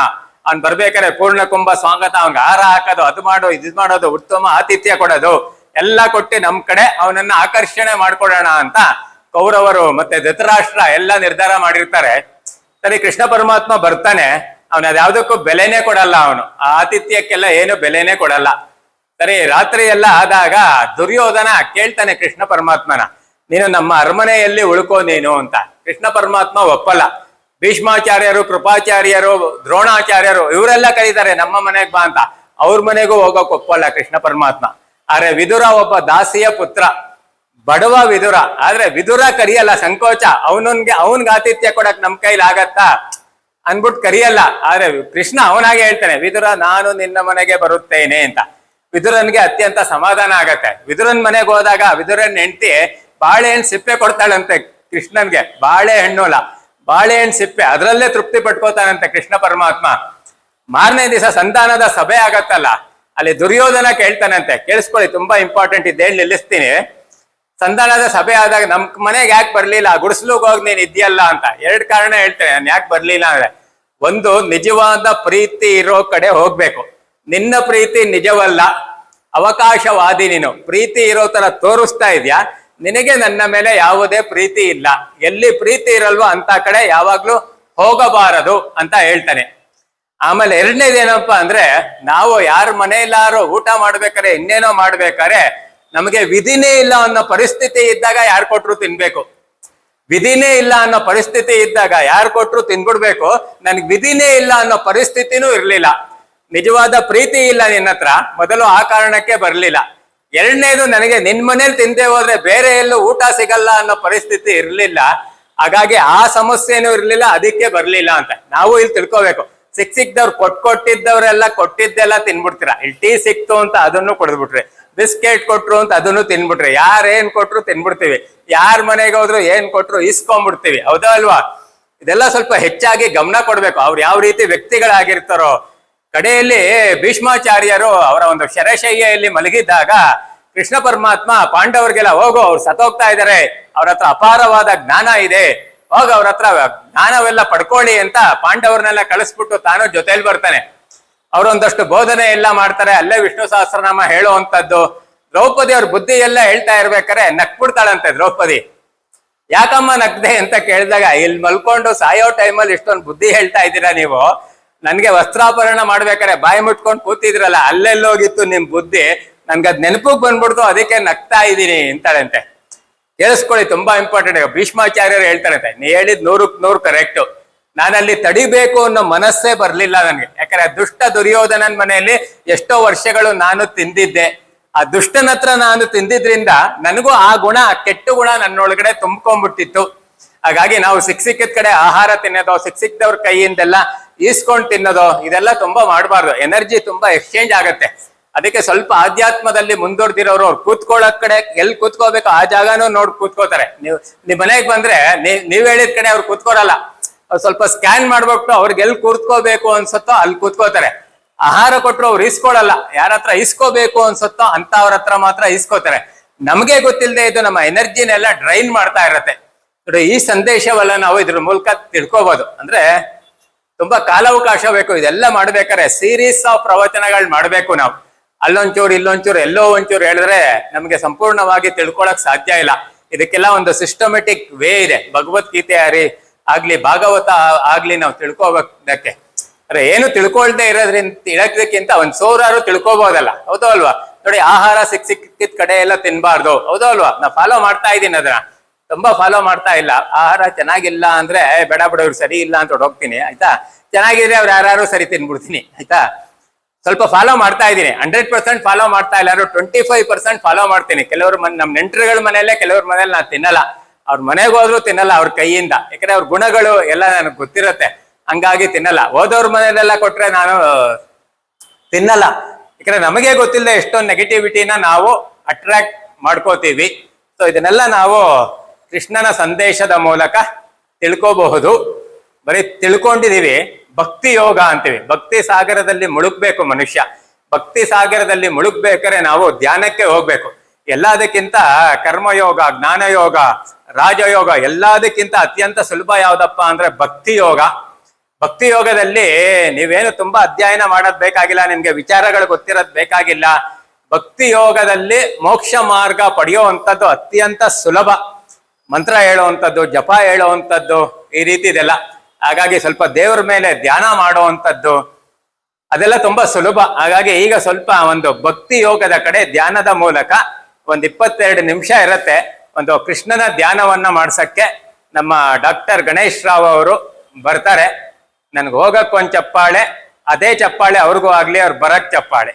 ಅವ್ನ್ ಬರ್ಬೇಕಾದ್ರೆ ಪೂರ್ಣ ಕುಂಭ ಸ್ವಾಗತ, ಅವ್ನ್ಗೆ ಹಾರ ಹಾಕೋದು, ಅದು ಮಾಡೋ ಇದು ಮಾಡೋದು, ಉತ್ತಮ ಆತಿಥ್ಯ ಕೊಡೋದು ಎಲ್ಲ ಕೊಟ್ಟು ನಮ್ ಕಡೆ ಅವನನ್ನ ಆಕರ್ಷಣೆ ಮಾಡ್ಕೊಡೋಣ ಅಂತ ಕೌರವರು ಮತ್ತೆ ಧೃತರಾಷ್ಟ್ರ ಎಲ್ಲ ನಿರ್ಧಾರ ಮಾಡಿರ್ತಾರೆ. ಸರಿ, ಕೃಷ್ಣ ಪರಮಾತ್ಮ ಬರ್ತಾನೆ. ಅವನ ಅದ್ಯಾವ್ದಕ್ಕೂ ಬೆಲೆನೇ ಕೊಡಲ್ಲ. ಅವನು ಆ ಆತಿಥ್ಯಕ್ಕೆಲ್ಲ ಏನು ಬೆಲೆನೇ ಕೊಡಲ್ಲ. ಸರಿ, ರಾತ್ರಿ ಎಲ್ಲ ಆದಾಗ ದುರ್ಯೋಧನ ಕೇಳ್ತಾನೆ ಕೃಷ್ಣ ಪರಮಾತ್ಮನ, ನೀನು ನಮ್ಮ ಅರಮನೆಯಲ್ಲಿ ಉಳ್ಕೋ ನೀನು ಅಂತ. ಕೃಷ್ಣ ಪರಮಾತ್ಮ ಒಪ್ಪಲ್ಲ. ಭೀಷ್ಮಾಚಾರ್ಯರು, ಕೃಪಾಚಾರ್ಯರು, ದ್ರೋಣಾಚಾರ್ಯರು ಇವರೆಲ್ಲ ಕರೀತಾರೆ ನಮ್ಮ ಮನೆಗ್ ಬಾ ಅಂತ. ಅವ್ರ ಮನೆಗೂ ಹೋಗೋಕ್ ಒಪ್ಪಲ್ಲ ಕೃಷ್ಣ ಪರಮಾತ್ಮ. ಆದ್ರೆ ವಿದುರ ಒಬ್ಬ ದಾಸಿಯ ಪುತ್ರ, ಬಡವ ವಿದುರ. ಆದ್ರೆ ವಿದುರ ಕರಿಯಲ್ಲ, ಸಂಕೋಚ. ಅವನ್ಗೆ ಆತಿಥ್ಯ ಕೊಡಕ್ ನಮ್ ಕೈಲಿ ಆಗತ್ತಾ ಅನ್ಬಿಟ್ಟು ಕರಿಯಲ್ಲ. ಆದ್ರೆ ಕೃಷ್ಣ ಅವನಾಗೆ ಹೇಳ್ತಾನೆ, ವಿದುರ ನಾನು ನಿನ್ನ ಮನೆಗೆ ಬರುತ್ತೇನೆ ಅಂತ. ವಿದುರನ್ಗೆ ಅತ್ಯಂತ ಸಮಾಧಾನ ಆಗತ್ತೆ. ವಿದುರನ್ ಮನೆಗೆ ಹೋದಾಗ ವಿದುರನ್ ಹೆಂಡತಿ ಬಾಳೆಹಣ್ಣು ಸಿಪ್ಪೆ ಕೊಡ್ತಾಳಂತೆ ಕೃಷ್ಣನ್ಗೆ. ಬಾಳೆಹಣ್ಣು ಅಲ್ಲ, ಬಾಳೆಹಣ್ಣು ಸಿಪ್ಪೆ, ಅದ್ರಲ್ಲೇ ತೃಪ್ತಿ ಪಟ್ಕೋತಾನಂತೆ ಕೃಷ್ಣ ಪರಮಾತ್ಮ. ಮಾರನೇ ದಿವಸ ಸಂಧಾನದ ಸಭೆ ಆಗತ್ತಲ್ಲ, ಅಲ್ಲಿ ದುರ್ಯೋಧನ ಕೇಳ್ತಾನಂತೆ. ಕೇಳಿಸ್ಕೊಳ್ಳಿ, ತುಂಬಾ ಇಂಪಾರ್ಟೆಂಟ್ ಇದೆ, ಹೇಳಿ ನಿಲ್ಲಿಸ್ತೀನಿ. ಸಂಧಾನದ ಸಭೆ ಆದಾಗ ನಮ್ ಮನೆಗೆ ಯಾಕೆ ಬರ್ಲಿಲ್ಲ, ಗುಡಿಸ್ಲುಗ್ ಹೋಗಿ ನೀನ್ ಇದ್ಯಲ್ಲ ಅಂತ. 2 ಕಾರಣ ಹೇಳ್ತೇನೆ ನಾನು ಯಾಕೆ ಬರ್ಲಿಲ್ಲ ಅಂದ್ರೆ. ಒಂದು, ನಿಜವಾದ ಪ್ರೀತಿ ಇರೋ ಕಡೆ ಹೋಗ್ಬೇಕು. ನಿನ್ನ ಪ್ರೀತಿ ನಿಜವಲ್ಲ, ಅವಕಾಶವಾದಿ. ನೀನು ಪ್ರೀತಿ ಇರೋ ತರ ತೋರಿಸ್ತಾ ಇದ್ಯಾ, ನಿನಗೆ ನನ್ನ ಮೇಲೆ ಯಾವುದೇ ಪ್ರೀತಿ ಇಲ್ಲ. ಎಲ್ಲಿ ಪ್ರೀತಿ ಇರಲ್ವೋ ಅಂತ ಕಡೆ ಯಾವಾಗ್ಲೂ ಹೋಗಬಾರದು ಅಂತ ಹೇಳ್ತಾನೆ. ಆಮೇಲೆ 2ನೇದೇನಪ್ಪಾ ಅಂದ್ರೆ, ನಾವು ಯಾರ ಮನೆಯಲ್ಲಾರು ಊಟ ಮಾಡ್ಬೇಕಾರೆ, ಇನ್ನೇನೋ ಮಾಡ್ಬೇಕಾರೆ ನಮಗೆ ವಿಧಿನೇ ಇಲ್ಲ ಅನ್ನೋ ಪರಿಸ್ಥಿತಿ ಇದ್ದಾಗ ಯಾರು ಕೊಟ್ರು ತಿನ್ಬೇಕು. ವಿಧಿನೇ ಇಲ್ಲ ಅನ್ನೋ ಪರಿಸ್ಥಿತಿ ಇದ್ದಾಗ ಯಾರು ಕೊಟ್ರು ತಿನ್ಬಿಡ್ಬೇಕು. ನನ್ಗೆ ವಿಧಿನೇ ಇಲ್ಲ ಅನ್ನೋ ಪರಿಸ್ಥಿತಿನೂ ಇರ್ಲಿಲ್ಲ. ನಿಜವಾದ ಪ್ರೀತಿ ಇಲ್ಲ ನಿನ್ನ ಹತ್ರ, ಮೊದಲು ಆ ಕಾರಣಕ್ಕೆ ಬರ್ಲಿಲ್ಲ. 2ನೇದು, ನನಗೆ ನಿನ್ ಮನೇಲಿ ತಿಂದೆ ಹೋದ್ರೆ ಬೇರೆ ಎಲ್ಲೂ ಊಟ ಸಿಗಲ್ಲ ಅನ್ನೋ ಪರಿಸ್ಥಿತಿ ಇರ್ಲಿಲ್ಲ. ಹಾಗಾಗಿ ಆ ಸಮಸ್ಯೆನೂ ಇರ್ಲಿಲ್ಲ, ಅದಕ್ಕೆ ಬರ್ಲಿಲ್ಲ ಅಂತ ನಾವು ಇಲ್ಲಿ ತಿಳ್ಕೋಬೇಕು. ಸಿಕ್ದವ್ರು ಕೊಟ್ಟಿದ್ದವ್ರೆಲ್ಲ ಕೊಟ್ಟಿದ್ದೆಲ್ಲ ತಿನ್ಬಿಡ್ತೀರಾ. ಇಲ್ಲಿ ಟೀ ಸಿಕ್ತು ಅಂತ ಅದನ್ನು ಕೊಡ್ಬಿಟ್ರಿ, ಬಿಸ್ಕೆಟ್ ಕೊಟ್ರು ಅಂತ ಅದನ್ನು ತಿನ್ಬಿಟ್ರಿ, ಯಾರೇನ್ ಕೊಟ್ರು ತಿನ್ಬಿಡ್ತೀವಿ, ಯಾರ ಮನೆಗೆ ಹೋದ್ರು ಏನ್ ಕೊಟ್ರು ಇಸ್ಕೊಂಡ್ಬಿಡ್ತೀವಿ, ಹೌದಾ ಅಲ್ವಾ? ಇದೆಲ್ಲ ಸ್ವಲ್ಪ ಹೆಚ್ಚಾಗಿ ಗಮನ ಕೊಡ್ಬೇಕು. ಅವ್ರು ಯಾವ ರೀತಿ ವ್ಯಕ್ತಿಗಳಾಗಿರ್ತಾರೋ, ಕಡೆಯಲ್ಲಿ ಭೀಷ್ಮಾಚಾರ್ಯರು ಅವರ ಒಂದು ಶರಶಯ್ಯಲ್ಲಿ ಮಲಗಿದ್ದಾಗ ಕೃಷ್ಣ ಪರಮಾತ್ಮ ಪಾಂಡವರಿಗೆಲ್ಲ ಹೋಗು, ಅವ್ರು ಸತ್ತೋಗ್ತಾ ಇದ್ದಾರೆ, ಅವ್ರ ಹತ್ರ ಅಪಾರವಾದ ಜ್ಞಾನ ಇದೆ, ಹೋಗ ಅವ್ರ ಹತ್ರ ಜ್ಞಾನವೆಲ್ಲ ಪಡ್ಕೊಳ್ಳಿ ಅಂತ ಪಾಂಡವರನ್ನೆಲ್ಲ ಕಳಿಸ್ಬಿಟ್ಟು ತಾನು ಜೊತೆಲಿ ಬರ್ತಾನೆ. ಅವರೊಂದಷ್ಟು ಬೋಧನೆ ಎಲ್ಲ ಮಾಡ್ತಾರೆ, ಅಲ್ಲೇ ವಿಷ್ಣು ಸಹಸ್ರನಾಮ ಹೇಳುವಂತದ್ದು. ದ್ರೌಪದಿ ಅವ್ರ ಬುದ್ಧಿ ಎಲ್ಲ ಹೇಳ್ತಾ ಇರ್ಬೇಕಾರೆ ನಕ್ಬಿಡ್ತಾಳಂತೆ ದ್ರೌಪದಿ. ಯಾಕಮ್ಮ ನಗ್ದೆ ಅಂತ ಕೇಳಿದಾಗ, ಇಲ್ಲಿ ಮಲ್ಕೊಂಡು ಸಾಯೋ ಟೈಮಲ್ಲಿ ಇಷ್ಟೊಂದು ಬುದ್ಧಿ ಹೇಳ್ತಾ ಇದ್ದೀರಾ ನೀವು, ನನ್ಗೆ ವಸ್ತ್ರಾಪರಣ ಮಾಡ್ಬೇಕಾರೆ ಬಾಯಿ ಮುಟ್ಕೊಂಡು ಕೂತಿದ್ರಲ್ಲ, ಅಲ್ಲೆಲ್ಲೋಗಿತ್ತು ನಿಮ್ ಬುದ್ಧಿ, ನನ್ಗದ್ ನೆನಪಿಗೆ ಬಂದ್ಬಿಡ್ತು, ಅದಕ್ಕೆ ನಗ್ತಾ ಇದ್ದೀನಿ ಅಂತಾಳಂತೆ. ಕೇಳಿಸ್ಕೊಳ್ಳಿ, ತುಂಬಾ ಇಂಪಾರ್ಟೆಂಟ್. ಭೀಷ್ಮಾಚಾರ್ಯರು ಹೇಳ್ತಾರಂತೆ, ನೀ ಹೇಳಿದ್ 100% ಕರೆಕ್ಟ್. ನಾನಲ್ಲಿ ತಡಿಬೇಕು ಅನ್ನೋ ಮನಸ್ಸೇ ಬರ್ಲಿಲ್ಲ ನನ್ಗೆ. ಯಾಕಂದ್ರೆ ದುಷ್ಟ ದುರ್ಯೋಧನನ್ ಮನೆಯಲ್ಲಿ ಎಷ್ಟೋ ವರ್ಷಗಳು ನಾನು ತಿಂದಿದ್ದೆ. ಆ ದುಷ್ಟನ ಹತ್ರ ನಾನು ತಿಂದಿದ್ರಿಂದ ನನಗೂ ಆ ಗುಣ, ಕೆಟ್ಟ ಗುಣ ನನ್ನೊಳಗಡೆ ತುಂಬ್ಕೊಂಡ್ಬಿಟ್ಟಿತ್ತು. ಹಾಗಾಗಿ ನಾವು ಸಿಕ್ಕಿದ ಕಡೆ ಆಹಾರ ತಿನ್ನೋದು, ಸಿಕ್ಕಿದವ್ರ ಕೈಯಿಂದೆಲ್ಲ ಈಸ್ಕೊಂಡ್ ತಿನ್ನೋದು, ಇದೆಲ್ಲ ತುಂಬಾ ಮಾಡಬಾರ್ದು. ಎನರ್ಜಿ ತುಂಬಾ ಎಕ್ಸ್ಚೇಂಜ್ ಆಗತ್ತೆ. ಅದಕ್ಕೆ ಸ್ವಲ್ಪ ಆಧ್ಯಾತ್ಮದಲ್ಲಿ ಮುಂದುವರೆದಿರೋರು ಅವ್ರು ಕೂತ್ಕೊಳ್ಳೋದ್ ಕಡೆ ಎಲ್ಲಿ ಕೂತ್ಕೋಬೇಕು ಆ ಜಾಗನೂ ನೋಡ್ ಕೂತ್ಕೋತಾರೆ. ನಿಮ್ ಮನೆಗೆ ಬಂದ್ರೆ ನೀವ್ ಹೇಳಿದ ಕಡೆ ಅವ್ರು ಕೂತ್ಕೋರಲ್ಲ, ಅವ್ರು ಸ್ವಲ್ಪ ಸ್ಕ್ಯಾನ್ ಮಾಡ್ಬಿಟ್ಟು ಅವ್ರಿಗೆ ಎಲ್ಲಿ ಕೂತ್ಕೋಬೇಕು ಅನ್ಸತ್ತೋ ಅಲ್ಲಿ ಕೂತ್ಕೋತಾರೆ. ಆಹಾರ ಕೊಟ್ಟರು ಅವ್ರು ಇಸ್ಕೊಳಲ್ಲ, ಯಾರ ಹತ್ರ ಇಸ್ಕೋಬೇಕು ಅನ್ಸತ್ತೋ ಅಂತ ಅವ್ರ ಹತ್ರ ಮಾತ್ರ ಇಸ್ಕೋತಾರೆ. ನಮ್ಗೆ ಗೊತ್ತಿಲ್ಲದೆ ಇದು ನಮ್ಮ ಎನರ್ಜಿನೆಲ್ಲ ಡ್ರೈನ್ ಮಾಡ್ತಾ ಇರತ್ತೆ. ನೋಡಿ, ಈ ಸಂದೇಶವನ್ನ ನಾವು ಇದ್ರ ಮೂಲಕ ತಿಳ್ಕೋಬಹುದು. ಅಂದ್ರೆ ತುಂಬಾ ಕಾಲಾವಕಾಶ ಬೇಕು ಇದೆಲ್ಲ ಮಾಡ್ಬೇಕಾದ್ರೆ. ಸೀರೀಸ್ ಆಫ್ ಪ್ರವಚನಗಳು ಮಾಡ್ಬೇಕು ನಾವು. ಅಲ್ಲೊಂಚೂರು ಇಲ್ಲೊಂಚೂರು ಎಲ್ಲೋ ಒಂಚೂರು ಹೇಳಿದ್ರೆ ನಮ್ಗೆ ಸಂಪೂರ್ಣವಾಗಿ ತಿಳ್ಕೊಳಕ್ ಸಾಧ್ಯ ಇಲ್ಲ. ಇದಕ್ಕೆಲ್ಲ ಒಂದು ಸಿಸ್ಟಮೆಟಿಕ್ ವೇ ಇದೆ. ಭಗವದ್ಗೀತೆ ಆಗ್ಲಿ ಭಾಗವತ ಆಗ್ಲಿ ನಾವು ತಿಳ್ಕೋಬೇಕಕ್ಕೆ. ಅಂದ್ರೆ ಏನು ತಿಳ್ಕೊಳ್ದೆ ಇರೋದ್ಕಿಂತ ಒಂದ್ ಸೋರಾರು ತಿಳ್ಕೊಬೋದಲ್ಲ, ಹೌದೋ ಅಲ್ವಾ? ನೋಡಿ, ಆಹಾರ ಸಿಕ್ಕಿದ ಕಡೆ ಎಲ್ಲ ತಿನ್ಬಾರ್ದು, ಹೌದೋ ಅಲ್ವಾ? ನಾ ಫಾಲೋ ಮಾಡ್ತಾ ಇದ್ದೀನಿ ಅದನ್ನ, ತುಂಬಾ ಫಾಲೋ ಮಾಡ್ತಾ ಇಲ್ಲ. ಆಹಾರ ಚೆನ್ನಾಗಿಲ್ಲ ಅಂದ್ರೆ ಬೇಡ ಬಿಡ, ಇವ್ರು ಸರಿ ಇಲ್ಲ ಅಂತ ಹೋಗ್ತೀನಿ, ಆಯ್ತಾ? ಚೆನ್ನಾಗಿದ್ರೆ ಅವ್ರು ಯಾರು ಸರಿ ತಿನ್ಬಿಡ್ತೀನಿ, ಆಯ್ತಾ? ಸ್ವಲ್ಪ ಫಾಲೋ ಮಾಡ್ತಾ ಇದ್ದೀನಿ. 100% ಫಾಲೋ ಮಾಡ್ತಾ ಇಲ್ಲ, 25% ಫಾಲೋ ಮಾಡ್ತೀನಿ. ಕೆಲವ್ರು ನಮ್ ನೆಂಟರುಗಳ ಮನೆಯಲ್ಲೇ, ಕೆಲವ್ರ ಮನೇಲಿ ನಾನು ತಿನ್ನಲ್ಲ. ಅವ್ರ ಮನೆಗೆ ಹೋದ್ರು ತಿನ್ನಲ್ಲ ಅವ್ರ ಕೈಯಿಂದ. ಯಾಕಂದ್ರೆ ಅವ್ರ ಗುಣಗಳು ಎಲ್ಲ ನನಗೆ ಗೊತ್ತಿರತ್ತೆ, ಹಂಗಾಗಿ ತಿನ್ನಲ್ಲ. ಓದೋರ್ ಮನೆಯಲ್ಲೆಲ್ಲ ಕೊಟ್ರೆ ನಾನು ತಿನ್ನಲ್ಲ. ಯಾಕಂದ್ರೆ ನಮಗೆ ಗೊತ್ತಿಲ್ಲದೆ ಎಷ್ಟೊಂದು ನೆಗೆಟಿವಿಟಿನ ನಾವು ಅಟ್ರಾಕ್ಟ್ ಮಾಡ್ಕೋತೀವಿ. ಸೊ ಇದನ್ನೆಲ್ಲ ನಾವು ಕೃಷ್ಣನ ಸಂದೇಶದ ಮೂಲಕ ತಿಳ್ಕೋಬಹುದು. ಬರೀ ತಿಳ್ಕೊಂಡಿದೀವಿ. ಭಕ್ತಿ ಯೋಗ ಅಂತೀವಿ. ಭಕ್ತಿ ಸಾಗರದಲ್ಲಿ ಮುಳುಗ್ಬೇಕು ಮನುಷ್ಯ. ಭಕ್ತಿ ಸಾಗರದಲ್ಲಿ ಮುಳುಗ್ಬೇಕಾದ್ರೆ ನಾವು ಧ್ಯಾನಕ್ಕೆ ಹೋಗ್ಬೇಕು. ಎಲ್ಲದಕ್ಕಿಂತ ಕರ್ಮಯೋಗ, ಜ್ಞಾನಯೋಗ, ರಾಜಯೋಗ ಎಲ್ಲದಕ್ಕಿಂತ ಅತ್ಯಂತ ಸುಲಭ ಯಾವ್ದಪ್ಪ ಅಂದ್ರೆ ಭಕ್ತಿ ಯೋಗ. ಭಕ್ತಿ ಯೋಗದಲ್ಲಿ ನೀವೇನು ತುಂಬಾ ಅಧ್ಯಯನ ಮಾಡೋದ್ ಬೇಕಾಗಿಲ್ಲ, ನಿಮ್ಗೆ ವಿಚಾರಗಳು ಗೊತ್ತಿರೋದ್ ಬೇಕಾಗಿಲ್ಲ. ಭಕ್ತಿ ಯೋಗದಲ್ಲಿ ಮೋಕ್ಷ ಮಾರ್ಗ ಪಡೆಯುವಂಥದ್ದು ಅತ್ಯಂತ ಸುಲಭ. ಮಂತ್ರ ಹೇಳುವಂಥದ್ದು, ಜಪ ಹೇಳುವಂಥದ್ದು, ಈ ರೀತಿ ಇದೆಲ್ಲ. ಹಾಗಾಗಿ ಸ್ವಲ್ಪ ದೇವ್ರ ಮೇಲೆ ಧ್ಯಾನ ಮಾಡುವಂಥದ್ದು ಅದೆಲ್ಲ ತುಂಬಾ ಸುಲಭ. ಹಾಗಾಗಿ ಈಗ ಸ್ವಲ್ಪ ಒಂದು ಭಕ್ತಿ ಯೋಗದ ಕಡೆ ಧ್ಯಾನದ ಮೂಲಕ ಒಂದ್ 22 ನಿಮಿಷ ಇರತ್ತೆ. ಒಂದು ಕೃಷ್ಣನ ಧ್ಯಾನವನ್ನ ಮಾಡ್ಸಕ್ಕೆ ನಮ್ಮ ಡಾಕ್ಟರ್ ಗಣೇಶ್ ರಾವ್ ಅವರು ಬರ್ತಾರೆ. ನನ್ಗೆ ಹೋಗಕ್ ಒಂದ್ ಚಪ್ಪಾಳೆ, ಅದೇ ಚಪ್ಪಾಳೆ ಅವ್ರಿಗೂ ಆಗ್ಲಿ, ಅವ್ರು ಬರಕ್ ಚಪ್ಪಾಳೆ.